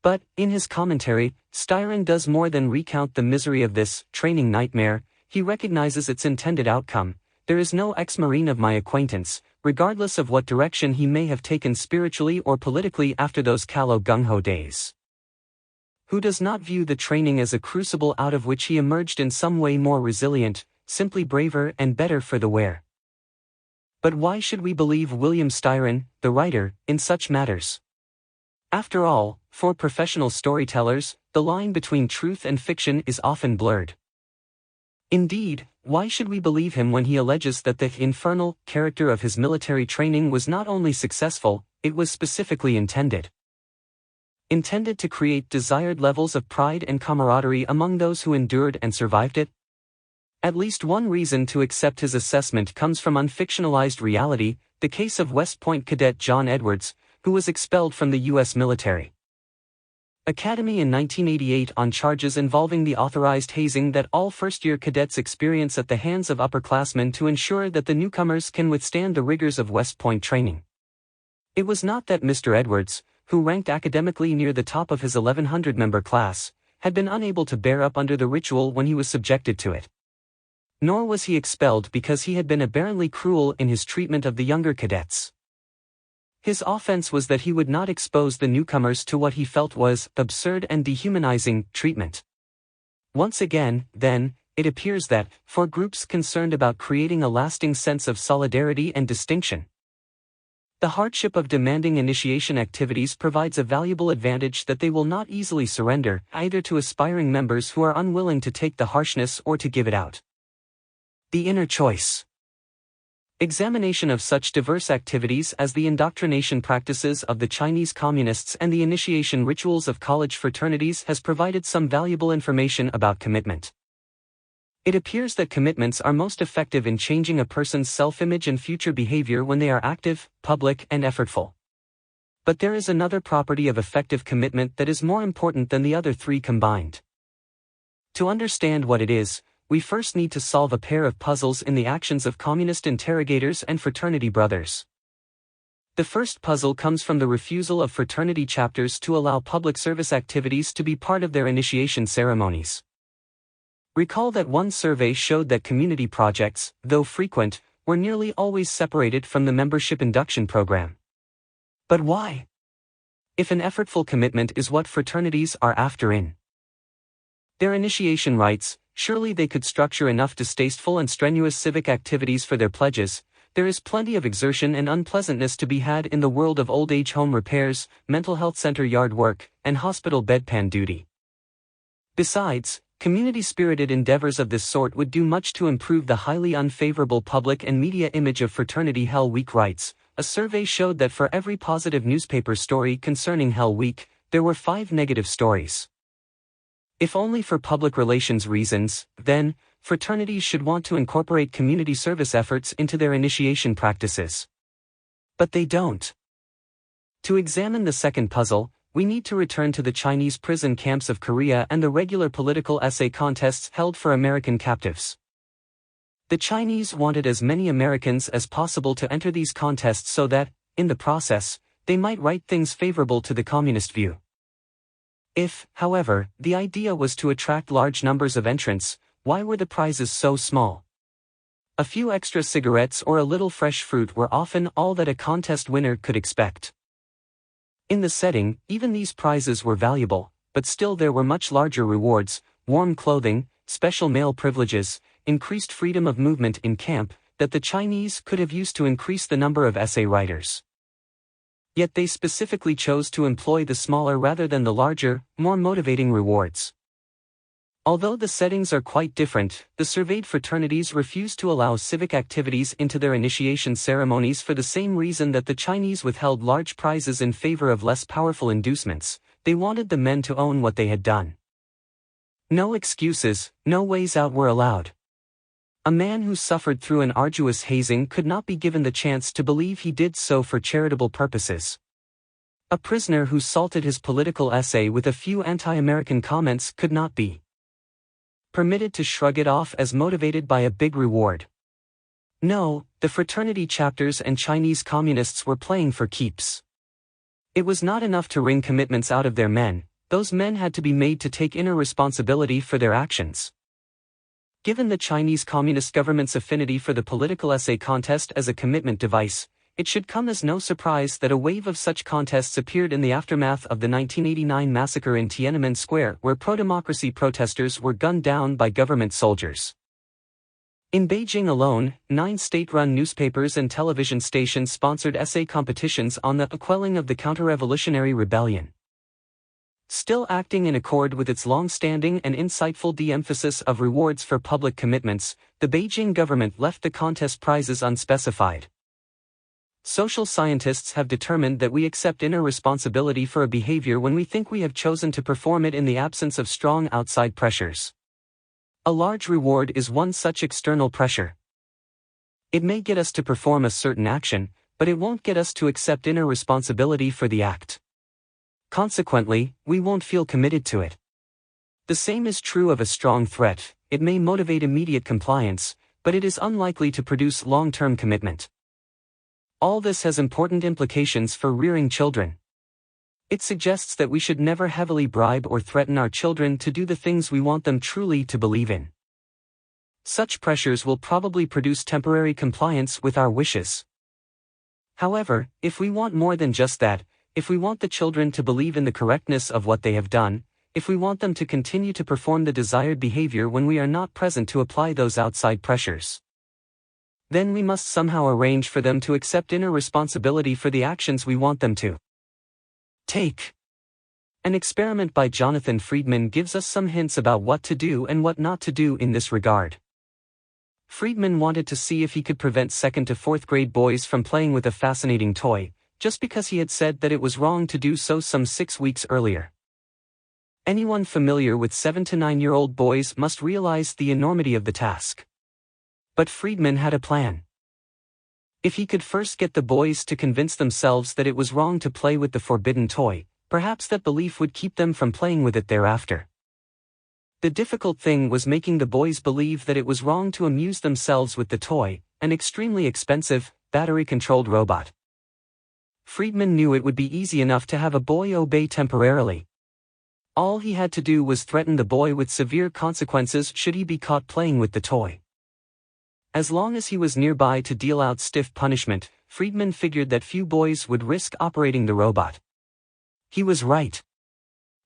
But, in his commentary, Styron does more than recount the misery of this training nightmare. He recognizes its intended outcome: there is no ex-Marine of my acquaintance, regardless of what direction he may have taken spiritually or politically after those callow gung-ho days, who does not view the training as a crucible out of which he emerged in some way more resilient, simply braver and better for the wear. But why should we believe William Styron, the writer, in such matters? After all, for professional storytellers, the line between truth and fiction is often blurred. Indeed, why should we believe him when he alleges that the infernal character of his military training was not only successful, it was specifically intended to create desired levels of pride and camaraderie among those who endured and survived it? At least one reason to accept his assessment comes from unfictionalized reality: the case of West Point cadet John Edwards, who was expelled from the U.S. military academy in 1988 on charges involving the authorized hazing that all first-year cadets experience at the hands of upperclassmen to ensure that the newcomers can withstand the rigors of West Point training. It was not that Mr. Edwards, who ranked academically near the top of his 1,100-member class, had been unable to bear up under the ritual when he was subjected to it. Nor was he expelled because he had been aberrantly cruel in his treatment of the younger cadets. His offense was that he would not expose the newcomers to what he felt was absurd and dehumanizing treatment. Once again, then, it appears that, for groups concerned about creating a lasting sense of solidarity and distinction, the hardship of demanding initiation activities provides a valuable advantage that they will not easily surrender, either to aspiring members who are unwilling to take the harshness or to give it out. The inner choice. Examination of such diverse activities as the indoctrination practices of the Chinese Communists and the initiation rituals of college fraternities has provided some valuable information about commitment. It appears that commitments are most effective in changing a person's self-image and future behavior when they are active, public, and effortful. But there is another property of effective commitment that is more important than the other three combined. To understand what it is, we first need to solve a pair of puzzles in the actions of communist interrogators and fraternity brothers. The first puzzle comes from the refusal of fraternity chapters to allow public service activities to be part of their initiation ceremonies. Recall that one survey showed that community projects, though frequent, were nearly always separated from the membership induction program. But why? If an effortful commitment is what fraternities are after in their initiation rites, surely they could structure enough distasteful and strenuous civic activities for their pledges. There is plenty of exertion and unpleasantness to be had in the world of old age home repairs, mental health center yard work, and hospital bedpan duty. Besides, community-spirited endeavors of this sort would do much to improve the highly unfavorable public and media image of Fraternity Hell Week rites. A survey showed that for every positive newspaper story concerning Hell Week, there were 5 negative stories. If only for public relations reasons, then, fraternities should want to incorporate community service efforts into their initiation practices. But they don't. To examine the second puzzle, we need to return to the Chinese prison camps of Korea and the regular political essay contests held for American captives. The Chinese wanted as many Americans as possible to enter these contests so that, in the process, they might write things favorable to the communist view. If, however, the idea was to attract large numbers of entrants, why were the prizes so small? A few extra cigarettes or a little fresh fruit were often all that a contest winner could expect. In the setting, even these prizes were valuable, but still there were much larger rewards: warm clothing, special male privileges, increased freedom of movement in camp, that the Chinese could have used to increase the number of essay writers. Yet they specifically chose to employ the smaller rather than the larger, more motivating rewards. Although the settings are quite different, the surveyed fraternities refused to allow civic activities into their initiation ceremonies for the same reason that the Chinese withheld large prizes in favor of less powerful inducements: they wanted the men to own what they had done. No excuses, no ways out were allowed. A man who suffered through an arduous hazing could not be given the chance to believe he did so for charitable purposes. A prisoner who salted his political essay with a few anti-American comments could not be permitted to shrug it off as motivated by a big reward. No, the fraternity chapters and Chinese communists were playing for keeps. It was not enough to wring commitments out of their men; those men had to be made to take inner responsibility for their actions. Given the Chinese Communist government's affinity for the political essay contest as a commitment device, it should come as no surprise that a wave of such contests appeared in the aftermath of the 1989 massacre in Tiananmen Square, where pro-democracy protesters were gunned down by government soldiers. In Beijing alone, 9 state-run newspapers and television stations sponsored essay competitions on the quelling of the counter-revolutionary rebellion. Still acting in accord with its long-standing and insightful de-emphasis of rewards for public commitments, the Beijing government left the contest prizes unspecified. Social scientists have determined that we accept inner responsibility for a behavior when we think we have chosen to perform it in the absence of strong outside pressures. A large reward is one such external pressure. It may get us to perform a certain action, but it won't get us to accept inner responsibility for the act. Consequently, we won't feel committed to it. The same is true of a strong threat. It may motivate immediate compliance, but it is unlikely to produce long-term commitment. All this has important implications for rearing children. It suggests that we should never heavily bribe or threaten our children to do the things we want them truly to believe in. Such pressures will probably produce temporary compliance with our wishes. However, if we want more than just that, if we want the children to believe in the correctness of what they have done, if we want them to continue to perform the desired behavior when we are not present to apply those outside pressures, then we must somehow arrange for them to accept inner responsibility for the actions we want them to take. An experiment by Jonathan Friedman gives us some hints about what to do and what not to do in this regard. Friedman wanted to see if he could prevent 2nd to 4th grade boys from playing with a fascinating toy, just because he had said that it was wrong to do so some 6 weeks earlier. Anyone familiar with 7 to 9-year-old boys must realize the enormity of the task. But Friedman had a plan. If he could first get the boys to convince themselves that it was wrong to play with the forbidden toy, perhaps that belief would keep them from playing with it thereafter. The difficult thing was making the boys believe that it was wrong to amuse themselves with the toy, an extremely expensive, battery-controlled robot. Friedman knew it would be easy enough to have a boy obey temporarily. All he had to do was threaten the boy with severe consequences should he be caught playing with the toy. As long as he was nearby to deal out stiff punishment, Friedman figured that few boys would risk operating the robot. He was right.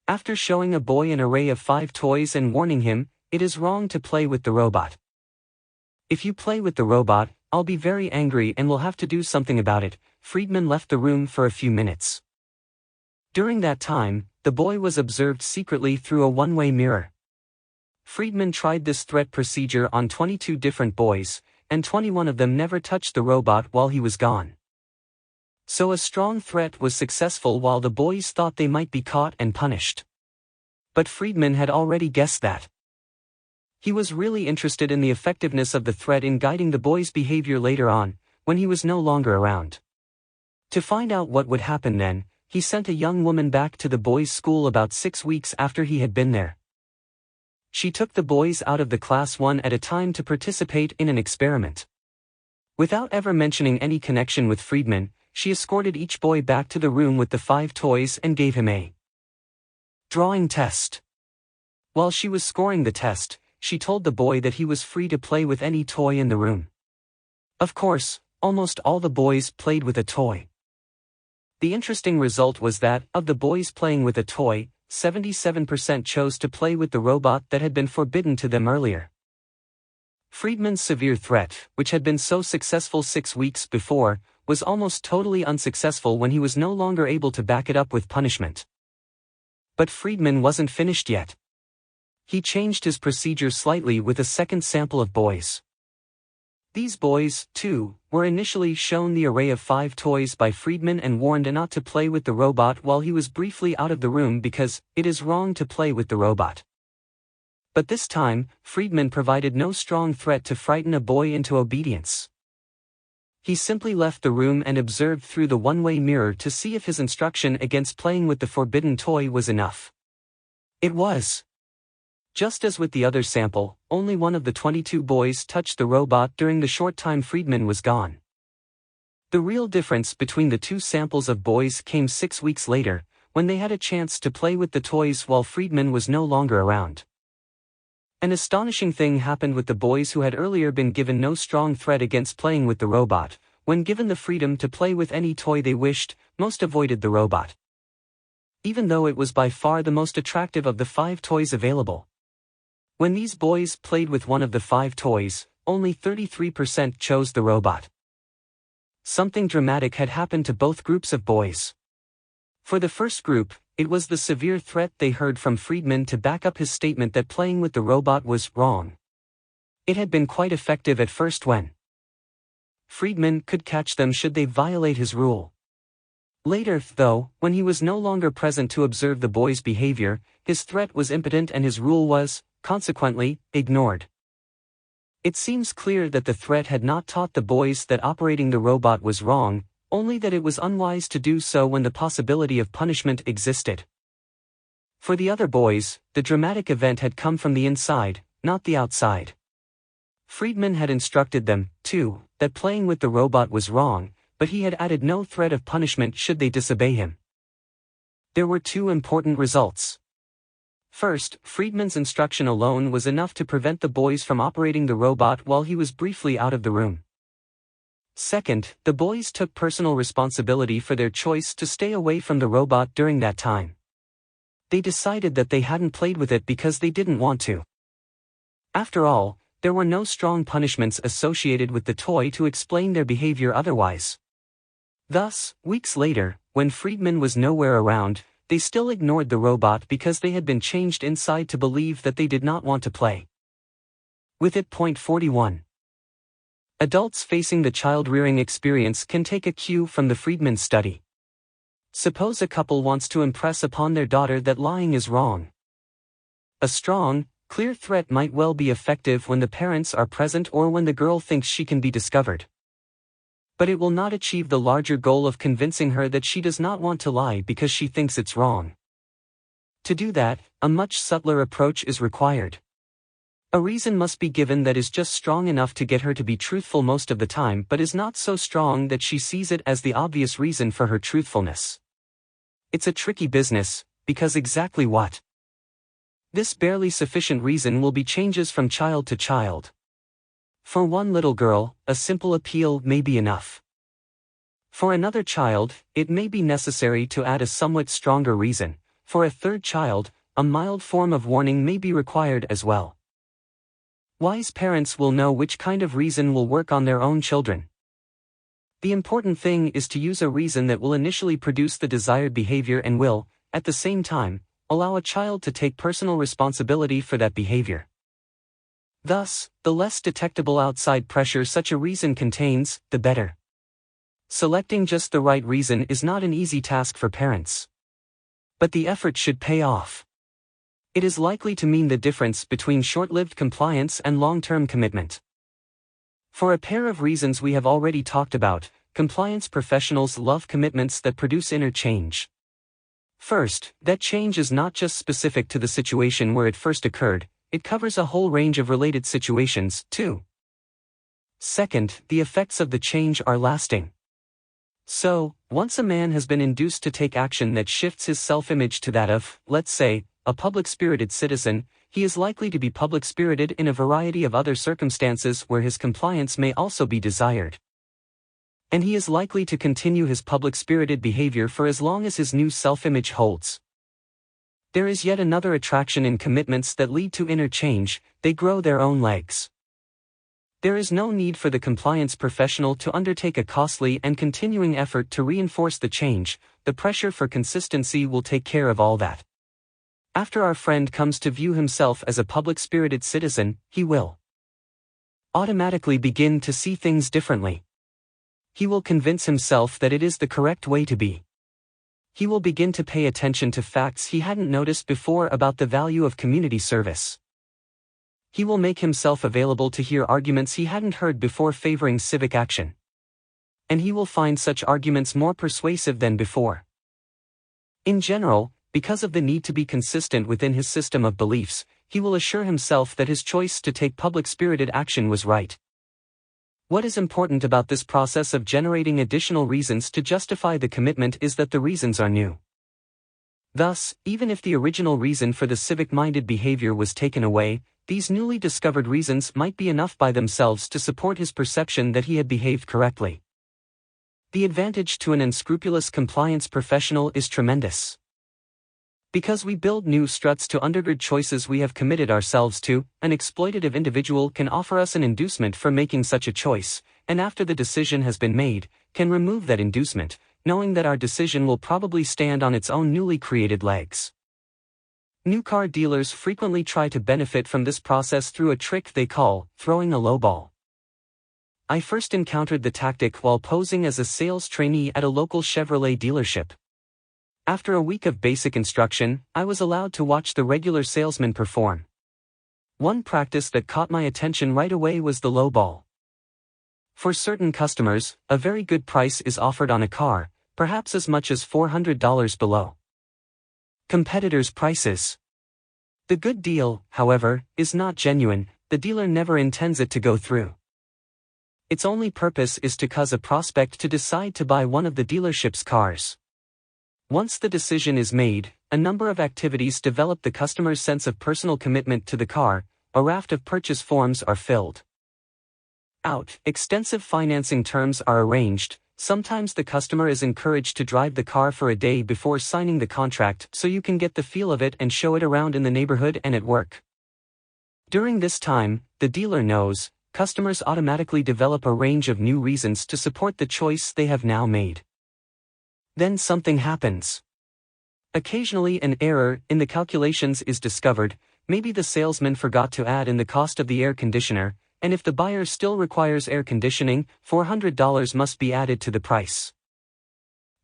After showing a boy an array of 5 toys and warning him, "It is wrong to play with the robot. If you play with the robot, I'll be very angry and will have to do something about it," Friedman left the room for a few minutes. During that time, the boy was observed secretly through a one-way mirror. Friedman tried this threat procedure on 22 different boys, and 21 of them never touched the robot while he was gone. So a strong threat was successful while the boys thought they might be caught and punished. But Friedman had already guessed that. He was really interested in the effectiveness of the threat in guiding the boys' behavior later on, when he was no longer around. To find out what would happen then, he sent a young woman back to the boys' school about 6 weeks after he had been there. She took the boys out of the class one at a time to participate in an experiment. Without ever mentioning any connection with Friedman, she escorted each boy back to the room with the 5 toys and gave him a Drawing test. While she was scoring the test, she told the boy that he was free to play with any toy in the room. Of course, almost all the boys played with a toy. The interesting result was that, of the boys playing with a toy, 77% chose to play with the robot that had been forbidden to them earlier. Friedman's severe threat, which had been so successful 6 weeks before, was almost totally unsuccessful when he was no longer able to back it up with punishment. But Friedman wasn't finished yet. He changed his procedure slightly with a second sample of boys. These boys, too, were initially shown the array of 5 toys by Friedman and warned not to play with the robot while he was briefly out of the room because it is wrong to play with the robot. But this time, Friedman provided no strong threat to frighten a boy into obedience. He simply left the room and observed through the one-way mirror to see if his instruction against playing with the forbidden toy was enough. It was. Just as with the other sample, only one of the 22 boys touched the robot during the short time Friedman was gone. The real difference between the 2 samples of boys came 6 weeks later, when they had a chance to play with the toys while Friedman was no longer around. An astonishing thing happened with the boys who had earlier been given no strong threat against playing with the robot. When given the freedom to play with any toy they wished, most avoided the robot. Even though it was by far the most attractive of the 5 toys available. When these boys played with one of the 5 toys, only 33% chose the robot. Something dramatic had happened to both groups of boys. For the first group, it was the severe threat they heard from Friedman to back up his statement that playing with the robot was wrong. It had been quite effective at first when Friedman could catch them should they violate his rule. Later, though, when he was no longer present to observe the boys' behavior, his threat was impotent and his rule was, consequently, ignored. It seems clear that the threat had not taught the boys that operating the robot was wrong, only that it was unwise to do so when the possibility of punishment existed. For the other boys, the dramatic event had come from the inside, not the outside. Friedman had instructed them, too, that playing with the robot was wrong, but he had added no threat of punishment should they disobey him. There were 2 important results. First, Friedman's instruction alone was enough to prevent the boys from operating the robot while he was briefly out of the room. Second, the boys took personal responsibility for their choice to stay away from the robot during that time. They decided that they hadn't played with it because they didn't want to. After all, there were no strong punishments associated with the toy to explain their behavior otherwise. Thus, weeks later, when Friedman was nowhere around, they still ignored the robot because they had been changed inside to believe that they did not want to play with it. Point 41. Adults facing the child-rearing experience can take a cue from the Friedman study. Suppose a couple wants to impress upon their daughter that lying is wrong. A strong, clear threat might well be effective when the parents are present or when the girl thinks she can be discovered. But it will not achieve the larger goal of convincing her that she does not want to lie because she thinks it's wrong. To do that, a much subtler approach is required. A reason must be given that is just strong enough to get her to be truthful most of the time but is not so strong that she sees it as the obvious reason for her truthfulness. It's a tricky business, because exactly what? This barely sufficient reason will be changes from child to child. For one little girl, a simple appeal may be enough. For another child, it may be necessary to add a somewhat stronger reason. For a third child, a mild form of warning may be required as well. Wise parents will know which kind of reason will work on their own children. The important thing is to use a reason that will initially produce the desired behavior and will, at the same time, allow a child to take personal responsibility for that behavior. Thus, the less detectable outside pressure such a reason contains, the better. Selecting just the right reason is not an easy task for parents. But the effort should pay off. It is likely to mean the difference between short-lived compliance and long-term commitment. For a pair of reasons we have already talked about, compliance professionals love commitments that produce inner change. First, that change is not just specific to the situation where it first occurred, it covers a whole range of related situations, too. Second, the effects of the change are lasting. So, once a man has been induced to take action that shifts his self-image to that of, let's say, a public-spirited citizen, he is likely to be public-spirited in a variety of other circumstances where his compliance may also be desired. And he is likely to continue his public-spirited behavior for as long as his new self-image holds. There is yet another attraction in commitments that lead to inner change: they grow their own legs. There is no need for the compliance professional to undertake a costly and continuing effort to reinforce the change. The pressure for consistency will take care of all that. After our friend comes to view himself as a public-spirited citizen, he will automatically begin to see things differently. He will convince himself that it is the correct way to be. He will begin to pay attention to facts he hadn't noticed before about the value of community service. He will make himself available to hear arguments he hadn't heard before favoring civic action. And he will find such arguments more persuasive than before. In general, because of the need to be consistent within his system of beliefs, he will assure himself that his choice to take public-spirited action was right. What is important about this process of generating additional reasons to justify the commitment is that the reasons are new. Thus, even if the original reason for the civic-minded behavior was taken away, these newly discovered reasons might be enough by themselves to support his perception that he had behaved correctly. The advantage to an unscrupulous compliance professional is tremendous. Because we build new struts to undergird choices we have committed ourselves to, an exploitative individual can offer us an inducement for making such a choice, and after the decision has been made, can remove that inducement, knowing that our decision will probably stand on its own newly created legs. New car dealers frequently try to benefit from this process through a trick they call throwing a lowball. I first encountered the tactic while posing as a sales trainee at a local Chevrolet dealership. After a week of basic instruction, I was allowed to watch the regular salesman perform. One practice that caught my attention right away was the lowball. For certain customers, a very good price is offered on a car, perhaps as much as $400 below competitors' prices. The good deal, however, is not genuine. The dealer never intends it to go through. Its only purpose is to cause a prospect to decide to buy one of the dealership's cars. Once the decision is made, a number of activities develop the customer's sense of personal commitment to the car. A raft of purchase forms are filled out, extensive financing terms are arranged. Sometimes the customer is encouraged to drive the car for a day before signing the contract so you can get the feel of it and show it around in the neighborhood and at work. During this time, the dealer knows, customers automatically develop a range of new reasons to support the choice they have now made. Then something happens. Occasionally an error in the calculations is discovered. Maybe the salesman forgot to add in the cost of the air conditioner, and if the buyer still requires air conditioning, $400 must be added to the price.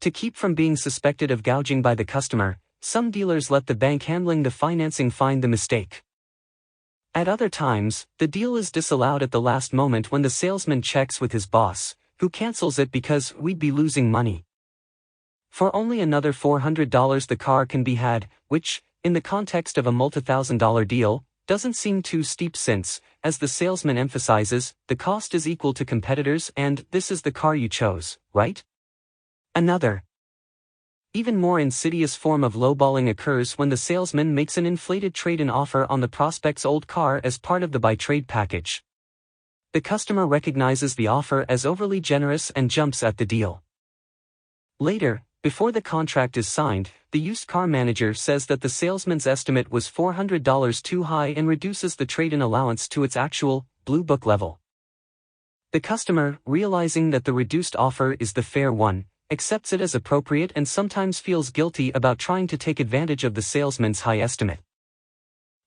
To keep from being suspected of gouging by the customer, some dealers let the bank handling the financing find the mistake. At other times, the deal is disallowed at the last moment when the salesman checks with his boss, who cancels it because we'd be losing money. For only another $400 the car can be had, which, in the context of a multi-thousand-dollar deal, doesn't seem too steep since, as the salesman emphasizes, the cost is equal to competitors and this is the car you chose, right? Another, even more insidious form of lowballing occurs when the salesman makes an inflated trade-in offer on the prospect's old car as part of the buy-trade package. The customer recognizes the offer as overly generous and jumps at the deal. Later, before the contract is signed, the used car manager says that the salesman's estimate was $400 too high and reduces the trade-in allowance to its actual, blue book level. The customer, realizing that the reduced offer is the fair one, accepts it as appropriate and sometimes feels guilty about trying to take advantage of the salesman's high estimate.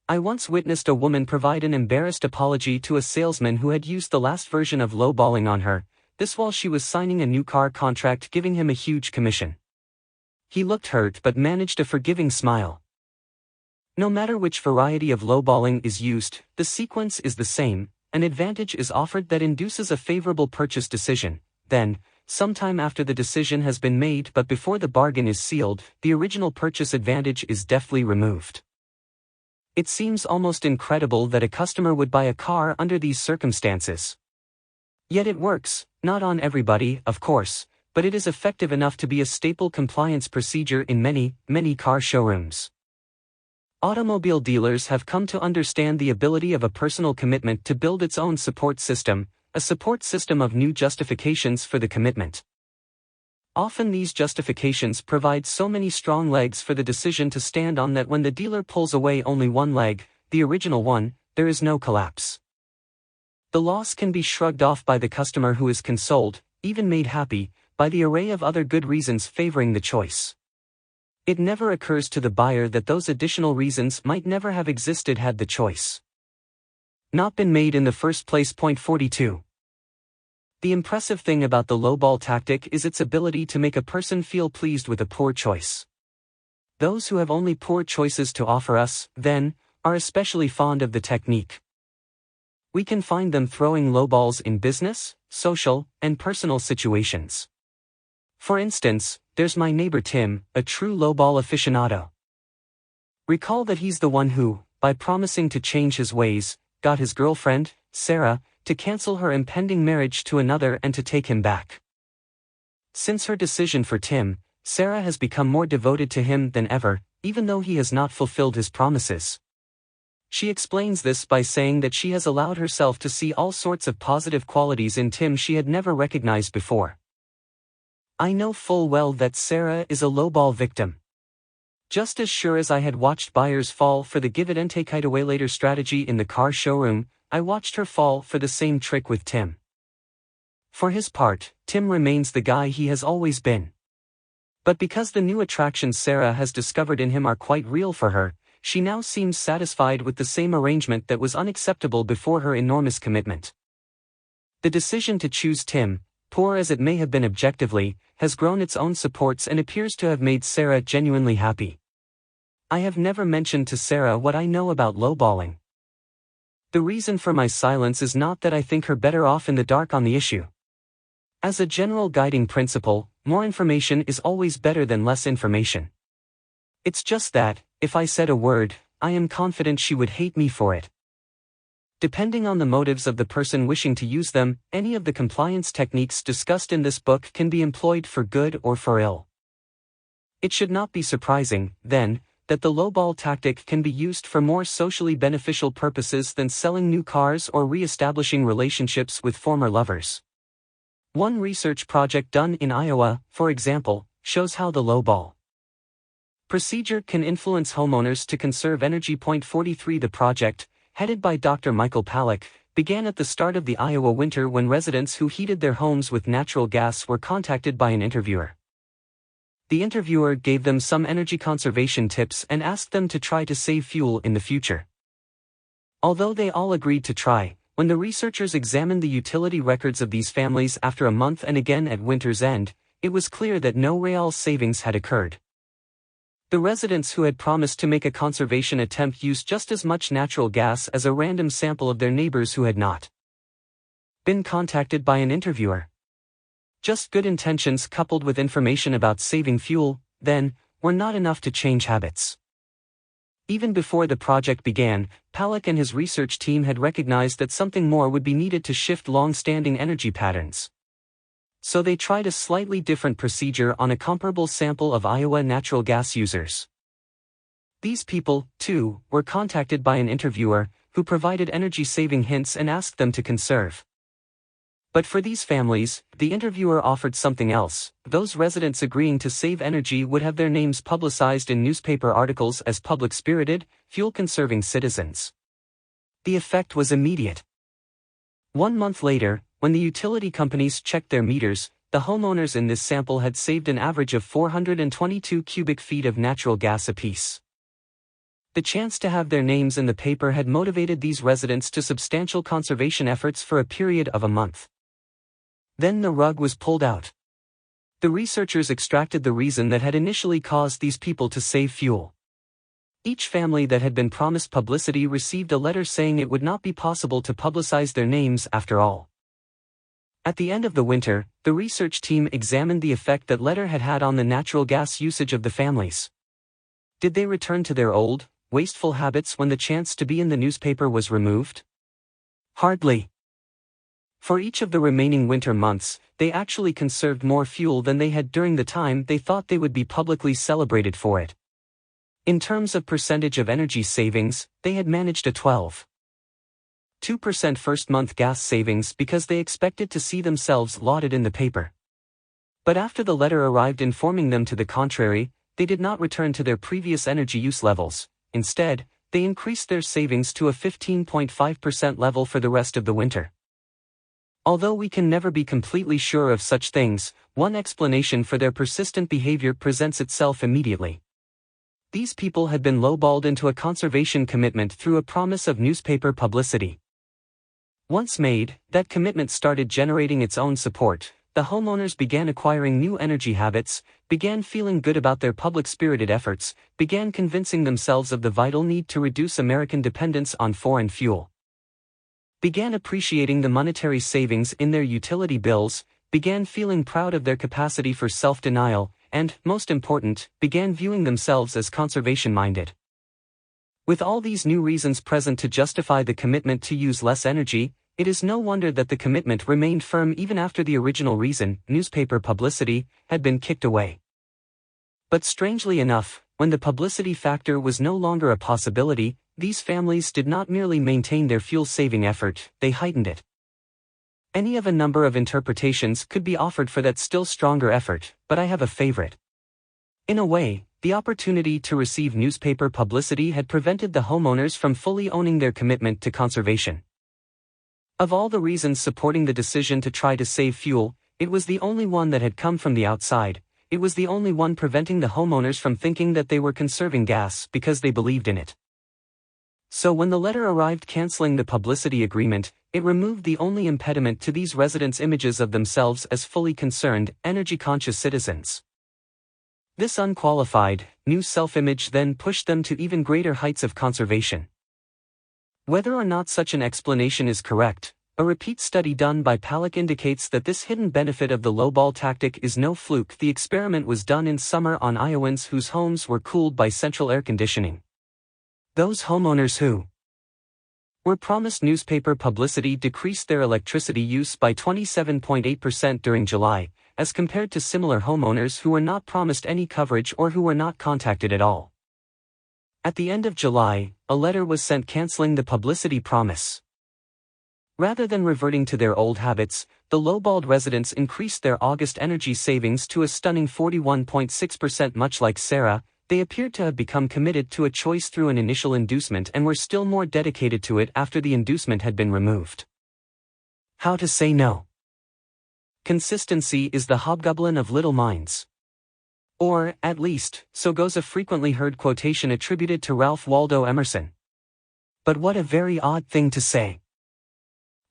I once witnessed a woman provide an embarrassed apology to a salesman who had used the last version of lowballing on her, this while she was signing a new car contract giving him a huge commission. He looked hurt but managed a forgiving smile. No matter which variety of lowballing is used, the sequence is the same. An advantage is offered that induces a favorable purchase decision. Then, sometime after the decision has been made but before the bargain is sealed, the original purchase advantage is deftly removed. It seems almost incredible that a customer would buy a car under these circumstances. Yet it works, not on everybody, of course. but it is effective enough to be a staple compliance procedure in many car showrooms. Automobile dealers have come to understand the ability of a personal commitment to build its own support system, a support system of new justifications for the commitment. Often these justifications provide so many strong legs for the decision to stand on that when the dealer pulls away only one leg, the original one, there is no collapse. The loss can be shrugged off by the customer who is consoled, even made happy, by the array of other good reasons favoring the choice. It never occurs to the buyer that those additional reasons might never have existed had the choice not been made in the first place. Point 42. The impressive thing about the lowball tactic is its ability to make a person feel pleased with a poor choice. Those who have only poor choices to offer us, then, are especially fond of the technique. We can find them throwing lowballs in business, social, and personal situations. For instance, there's my neighbor Tim, a true lowball aficionado. Recall that he's the one who, by promising to change his ways, got his girlfriend, Sarah, to cancel her impending marriage to another and to take him back. Since her decision for Tim, Sarah has become more devoted to him than ever, even though he has not fulfilled his promises. She explains this by saying that she has allowed herself to see all sorts of positive qualities in Tim she had never recognized before. I know full well that Sarah is a lowball victim. Just as sure as I had watched buyers fall for the give it and take it away later strategy in the car showroom, I watched her fall for the same trick with Tim. For his part, Tim remains the guy he has always been. But because the new attractions Sarah has discovered in him are quite real for her, she now seems satisfied with the same arrangement that was unacceptable before her enormous commitment. The decision to choose Tim, poor as it may have been objectively, has grown its own supports and appears to have made Sarah genuinely happy. I have never mentioned to Sarah what I know about lowballing. The reason for my silence is not that I think her better off in the dark on the issue. As a general guiding principle, more information is always better than less information. It's just that, if I said a word, I am confident she would hate me for it. Depending on the motives of the person wishing to use them, any of the compliance techniques discussed in this book can be employed for good or for ill. It should not be surprising, then, that the lowball tactic can be used for more socially beneficial purposes than selling new cars or re-establishing relationships with former lovers. One research project done in Iowa, for example, shows how the lowball procedure can influence homeowners to conserve energy. Point 43. The project, headed by Dr. Michael Palak, began at the start of the Iowa winter when residents who heated their homes with natural gas were contacted by an interviewer. The interviewer gave them some energy conservation tips and asked them to try to save fuel in the future. Although they all agreed to try, when the researchers examined the utility records of these families after a month and again at winter's end, it was clear that no real savings had occurred. The residents who had promised to make a conservation attempt used just as much natural gas as a random sample of their neighbors who had not been contacted by an interviewer. Just good intentions coupled with information about saving fuel, then, were not enough to change habits. Even before the project began, Palak and his research team had recognized that something more would be needed to shift long-standing energy patterns. So they tried a slightly different procedure on a comparable sample of Iowa natural gas users. These people, too, were contacted by an interviewer, who provided energy-saving hints and asked them to conserve. But for these families, the interviewer offered something else. Those residents agreeing to save energy would have their names publicized in newspaper articles as public-spirited, fuel-conserving citizens. The effect was immediate. 1 month later, when the utility companies checked their meters, the homeowners in this sample had saved an average of 422 cubic feet of natural gas apiece. The chance to have their names in the paper had motivated these residents to substantial conservation efforts for a period of a month. Then the rug was pulled out. The researchers extracted the reason that had initially caused these people to save fuel. Each family that had been promised publicity received a letter saying it would not be possible to publicize their names after all. At the end of the winter, the research team examined the effect that letter had had on the natural gas usage of the families. Did they return to their old, wasteful habits when the chance to be in the newspaper was removed? Hardly. For each of the remaining winter months, they actually conserved more fuel than they had during the time they thought they would be publicly celebrated for it. In terms of percentage of energy savings, they had managed a 12.2% first-month gas savings because they expected to see themselves lauded in the paper. But after the letter arrived informing them to the contrary, they did not return to their previous energy use levels. Instead, they increased their savings to a 15.5% level for the rest of the winter. Although we can never be completely sure of such things, one explanation for their persistent behavior presents itself immediately. These people had been lowballed into a conservation commitment through a promise of newspaper publicity. Once made, that commitment started generating its own support. The homeowners began acquiring new energy habits, began feeling good about their public-spirited efforts, began convincing themselves of the vital need to reduce American dependence on foreign fuel, began appreciating the monetary savings in their utility bills, began feeling proud of their capacity for self-denial, and, most important, began viewing themselves as conservation-minded. With all these new reasons present to justify the commitment to use less energy, it is no wonder that the commitment remained firm even after the original reason, newspaper publicity, had been kicked away. But strangely enough, when the publicity factor was no longer a possibility, these families did not merely maintain their fuel-saving effort, they heightened it. Any of a number of interpretations could be offered for that still stronger effort, but I have a favorite. In a way, the opportunity to receive newspaper publicity had prevented the homeowners from fully owning their commitment to conservation. Of all the reasons supporting the decision to try to save fuel, it was the only one that had come from the outside. It was the only one preventing the homeowners from thinking that they were conserving gas because they believed in it. So when the letter arrived canceling the publicity agreement, it removed the only impediment to these residents' images of themselves as fully concerned, energy-conscious citizens. This unqualified, new self-image then pushed them to even greater heights of conservation. Whether or not such an explanation is correct, a repeat study done by Palak indicates that this hidden benefit of the lowball tactic is no fluke. The experiment was done in summer on Iowans whose homes were cooled by central air conditioning. Those homeowners who were promised newspaper publicity decreased their electricity use by 27.8% during July, as compared to similar homeowners who were not promised any coverage or who were not contacted at all. At the end of July, a letter was sent canceling the publicity promise. Rather than reverting to their old habits, the lowballed residents increased their August energy savings to a stunning 41.6%. Much like Sarah, they appeared to have become committed to a choice through an initial inducement and were still more dedicated to it after the inducement had been removed. How to say no? Consistency is the hobgoblin of little minds. Or, at least, so goes a frequently heard quotation attributed to Ralph Waldo Emerson. But what a very odd thing to say.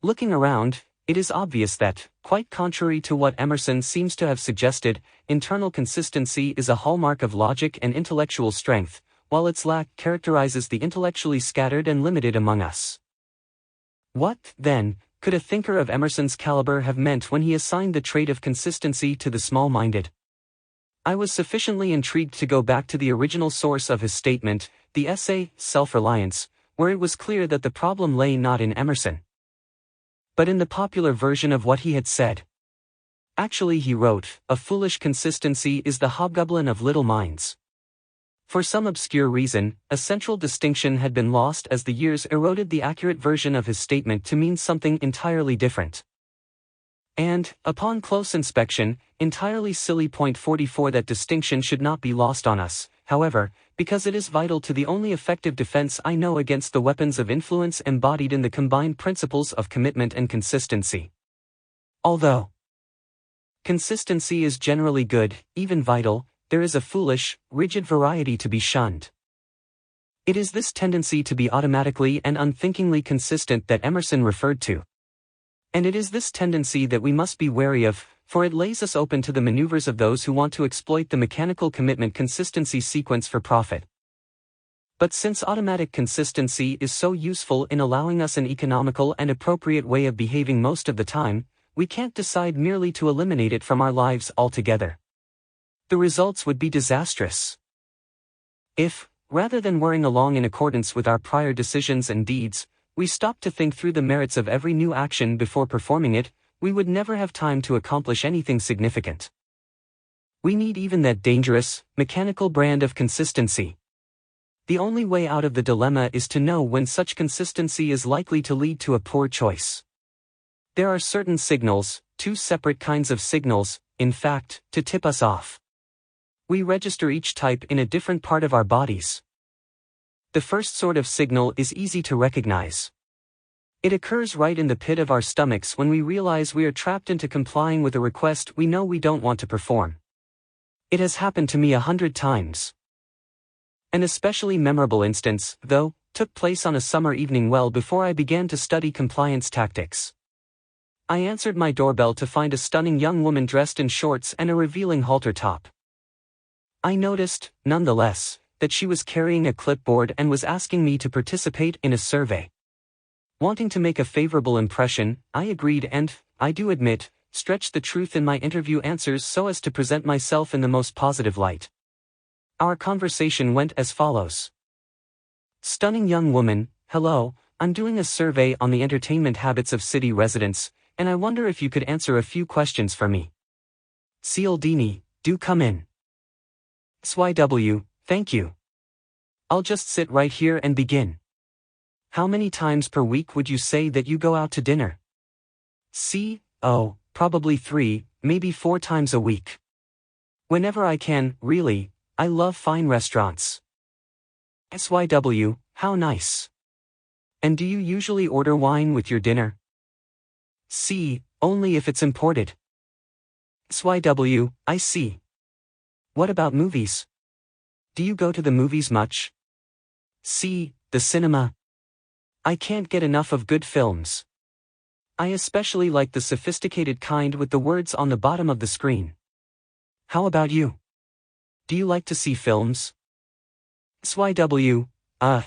Looking around, it is obvious that, quite contrary to what Emerson seems to have suggested, internal consistency is a hallmark of logic and intellectual strength, while its lack characterizes the intellectually scattered and limited among us. What, then, could a thinker of Emerson's caliber have meant when he assigned the trait of consistency to the small-minded? I was sufficiently intrigued to go back to the original source of his statement, the essay, Self-Reliance, where it was clear that the problem lay not in Emerson, but in the popular version of what he had said. Actually, he wrote, "A foolish consistency is the hobgoblin of little minds." For some obscure reason, a central distinction had been lost as the years eroded the accurate version of his statement to mean something entirely different. And, upon close inspection, entirely silly. Point 44. That distinction should not be lost on us, however, because it is vital to the only effective defense I know against the weapons of influence embodied in the combined principles of commitment and consistency. Although consistency is generally good, even vital, there is a foolish, rigid variety to be shunned. It is this tendency to be automatically and unthinkingly consistent that Emerson referred to. And it is this tendency that we must be wary of, for it lays us open to the maneuvers of those who want to exploit the mechanical commitment consistency sequence for profit. But since automatic consistency is so useful in allowing us an economical and appropriate way of behaving most of the time, we can't decide merely to eliminate it from our lives altogether. The results would be disastrous. If, rather than whirring along in accordance with our prior decisions and deeds, we stop to think through the merits of every new action before performing it, we would never have time to accomplish anything significant. We need even that dangerous, mechanical brand of consistency. The only way out of the dilemma is to know when such consistency is likely to lead to a poor choice. There are certain signals, two separate kinds of signals, in fact, to tip us off. We register each type in a different part of our bodies. The first sort of signal is easy to recognize. It occurs right in the pit of our stomachs when we realize we are trapped into complying with a request we know we don't want to perform. It has happened to me 100 times. An especially memorable instance, though, took place on a summer evening well before I began to study compliance tactics. I answered my doorbell to find a stunning young woman dressed in shorts and a revealing halter top. I noticed, nonetheless, that she was carrying a clipboard and was asking me to participate in a survey. Wanting to make a favorable impression, I agreed and, I do admit, stretched the truth in my interview answers so as to present myself in the most positive light. Our conversation went as follows. Stunning young woman, hello, I'm doing a survey on the entertainment habits of city residents, and I wonder if you could answer a few questions for me. Cialdini, do come in. SYW, thank you. I'll just sit right here and begin. How many times per week would you say that you go out to dinner? Oh, probably 3, maybe 4 times a week. Whenever I can, really, I love fine restaurants. SYW, how nice. And do you usually order wine with your dinner? Only if it's imported. SYW, I see. What about movies? Do you go to the movies much? The cinema. I can't get enough of good films. I especially like the sophisticated kind with the words on the bottom of the screen. How about you? Do you like to see films? SYW,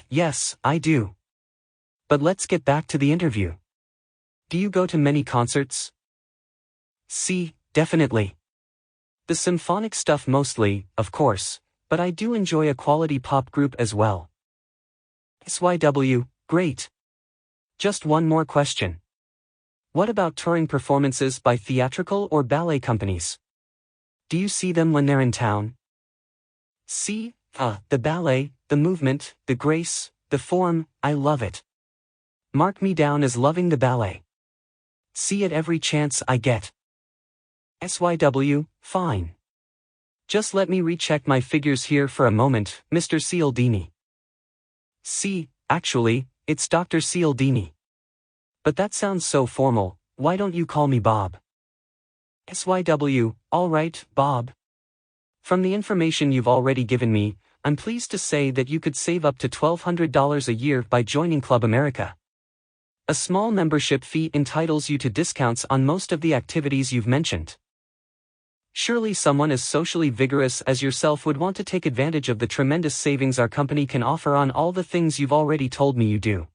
yes, I do. But let's get back to the interview. Do you go to many concerts? Definitely. The symphonic stuff mostly, of course, but I do enjoy a quality pop group as well. SYW, great. Just one more question. What about touring performances by theatrical or ballet companies? Do you see them when they're in town? The ballet, the movement, the grace, the form, I love it. Mark me down as loving the ballet. See it every chance I get. SYW, fine. Just let me recheck my figures here for a moment, Mr. Cialdini. Actually, it's Dr. Cialdini. But that sounds so formal, why don't you call me Bob? SYW, alright, Bob. From the information you've already given me, I'm pleased to say that you could save up to $1,200 a year by joining Club America. A small membership fee entitles you to discounts on most of the activities you've mentioned. Surely someone as socially vigorous as yourself would want to take advantage of the tremendous savings our company can offer on all the things you've already told me you do.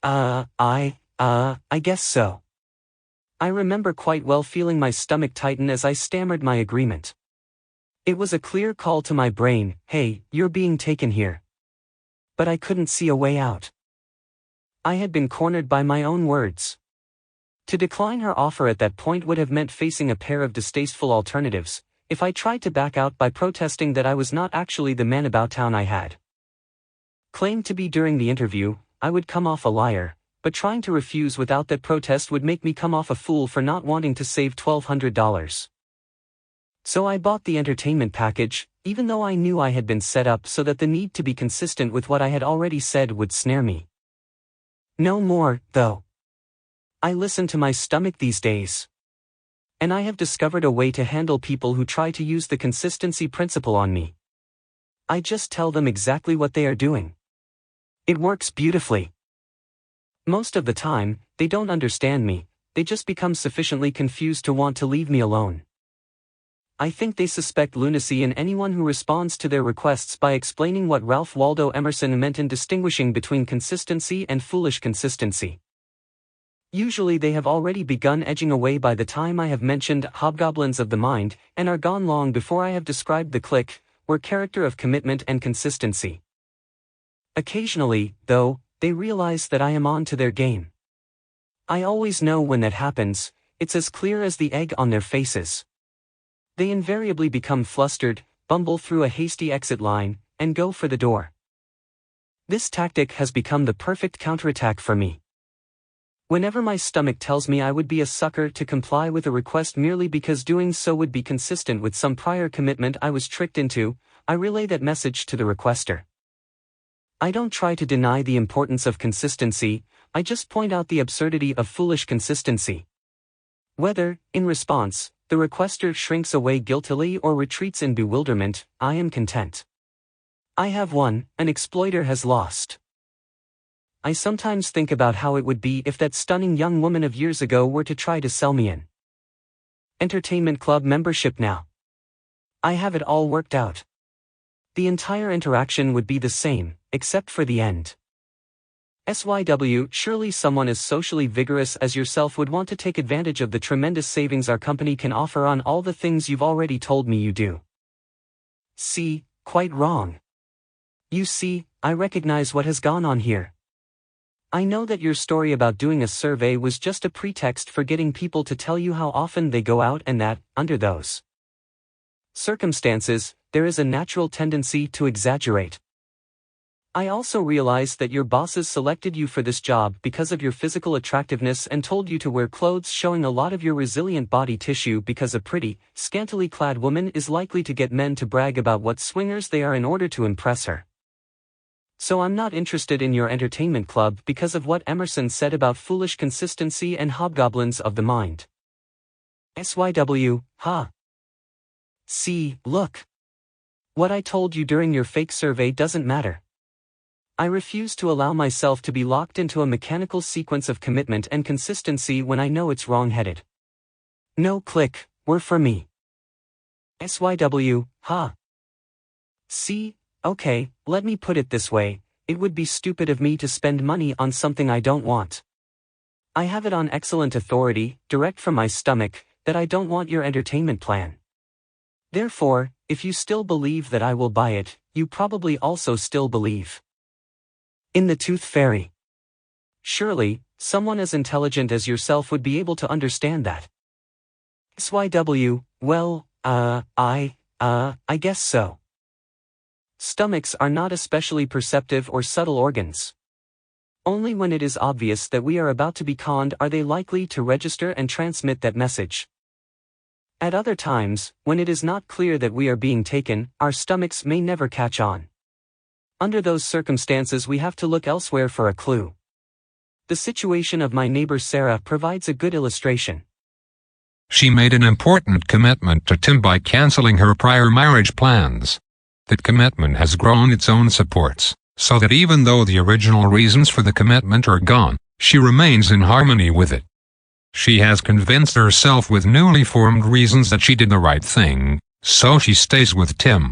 I guess so. I remember quite well feeling my stomach tighten as I stammered my agreement. It was a clear call to my brain, hey, you're being taken here. But I couldn't see a way out. I had been cornered by my own words. To decline her offer at that point would have meant facing a pair of distasteful alternatives, if I tried to back out by protesting that I was not actually the man about town I had claimed to be during the interview. I would come off a liar, but trying to refuse without that protest would make me come off a fool for not wanting to save $1,200. So I bought the entertainment package, even though I knew I had been set up so that the need to be consistent with what I had already said would snare me. No more, though. I listen to my stomach these days. And I have discovered a way to handle people who try to use the consistency principle on me. I just tell them exactly what they are doing. It works beautifully. Most of the time, they don't understand me, they just become sufficiently confused to want to leave me alone. I think they suspect lunacy in anyone who responds to their requests by explaining what Ralph Waldo Emerson meant in distinguishing between consistency and foolish consistency. Usually they have already begun edging away by the time I have mentioned hobgoblins of the mind, and are gone long before I have described the clique, or character of commitment and consistency. Occasionally, though, they realize that I am on to their game. I always know when that happens, it's as clear as the egg on their faces. They invariably become flustered, bumble through a hasty exit line, and go for the door. This tactic has become the perfect counterattack for me. Whenever my stomach tells me I would be a sucker to comply with a request merely because doing so would be consistent with some prior commitment I was tricked into, I relay that message to the requester. I don't try to deny the importance of consistency, I just point out the absurdity of foolish consistency. Whether, in response, the requester shrinks away guiltily or retreats in bewilderment, I am content. I have won, an exploiter has lost. I sometimes think about how it would be if that stunning young woman of years ago were to try to sell me an entertainment club membership now. I have it all worked out. The entire interaction would be the same, except for the end. SYW, surely someone as socially vigorous as yourself would want to take advantage of the tremendous savings our company can offer on all the things you've already told me you do. See, quite wrong. You see, I recognize what has gone on here. I know that your story about doing a survey was just a pretext for getting people to tell you how often they go out and that, under those circumstances, there is a natural tendency to exaggerate. I also realize that your bosses selected you for this job because of your physical attractiveness and told you to wear clothes showing a lot of your resilient body tissue because a pretty, scantily clad woman is likely to get men to brag about what swingers they are in order to impress her. So I'm not interested in your entertainment club because of what Emerson said about foolish consistency and hobgoblins of the mind. SYW, ha. See, look. What I told you during your fake survey doesn't matter. I refuse to allow myself to be locked into a mechanical sequence of commitment and consistency when I know it's wrong-headed. No click, were for me. SYW, ha. See, okay, let me put it this way, it would be stupid of me to spend money on something I don't want. I have it on excellent authority, direct from my stomach, that I don't want your entertainment plan. Therefore, if you still believe that I will buy it, you probably also still believe in the Tooth Fairy. Surely, someone as intelligent as yourself would be able to understand that. SYW, well, I guess so. Stomachs are not especially perceptive or subtle organs. Only when it is obvious that we are about to be conned are they likely to register and transmit that message. At other times, when it is not clear that we are being taken, our stomachs may never catch on. Under those circumstances we have to look elsewhere for a clue. The situation of my neighbor Sarah provides a good illustration. She made an important commitment to Tim by canceling her prior marriage plans. That commitment has grown its own supports, so that even though the original reasons for the commitment are gone, she remains in harmony with it. She has convinced herself with newly formed reasons that she did the right thing, so she stays with Tim.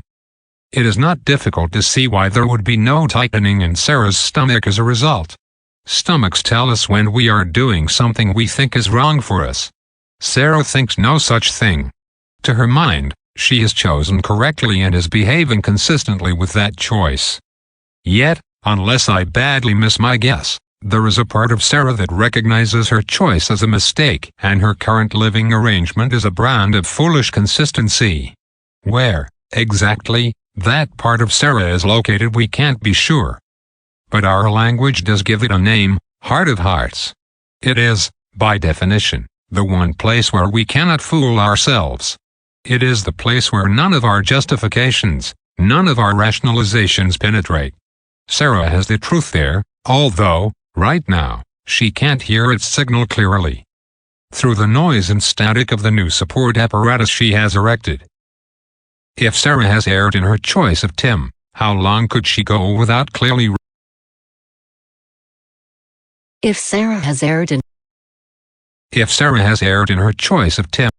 It is not difficult to see why there would be no tightening in Sarah's stomach as a result. Stomachs tell us when we are doing something we think is wrong for us. Sarah thinks no such thing. To her mind, she has chosen correctly and is behaving consistently with that choice. Yet, unless I badly miss my guess, there is a part of Sarah that recognizes her choice as a mistake, and her current living arrangement is a brand of foolish consistency. Where, exactly, that part of Sarah is located we can't be sure. But our language does give it a name, heart of hearts. It is, by definition, the one place where we cannot fool ourselves. It is the place where none of our justifications, none of our rationalizations penetrate. Sarah has the truth there, although, right now, she can't hear its signal clearly. Through the noise and static of the new support apparatus she has erected. If Sarah has erred in her choice of Tim, how long could she go without clearly? If Sarah has erred in If Sarah has erred in her choice of Tim,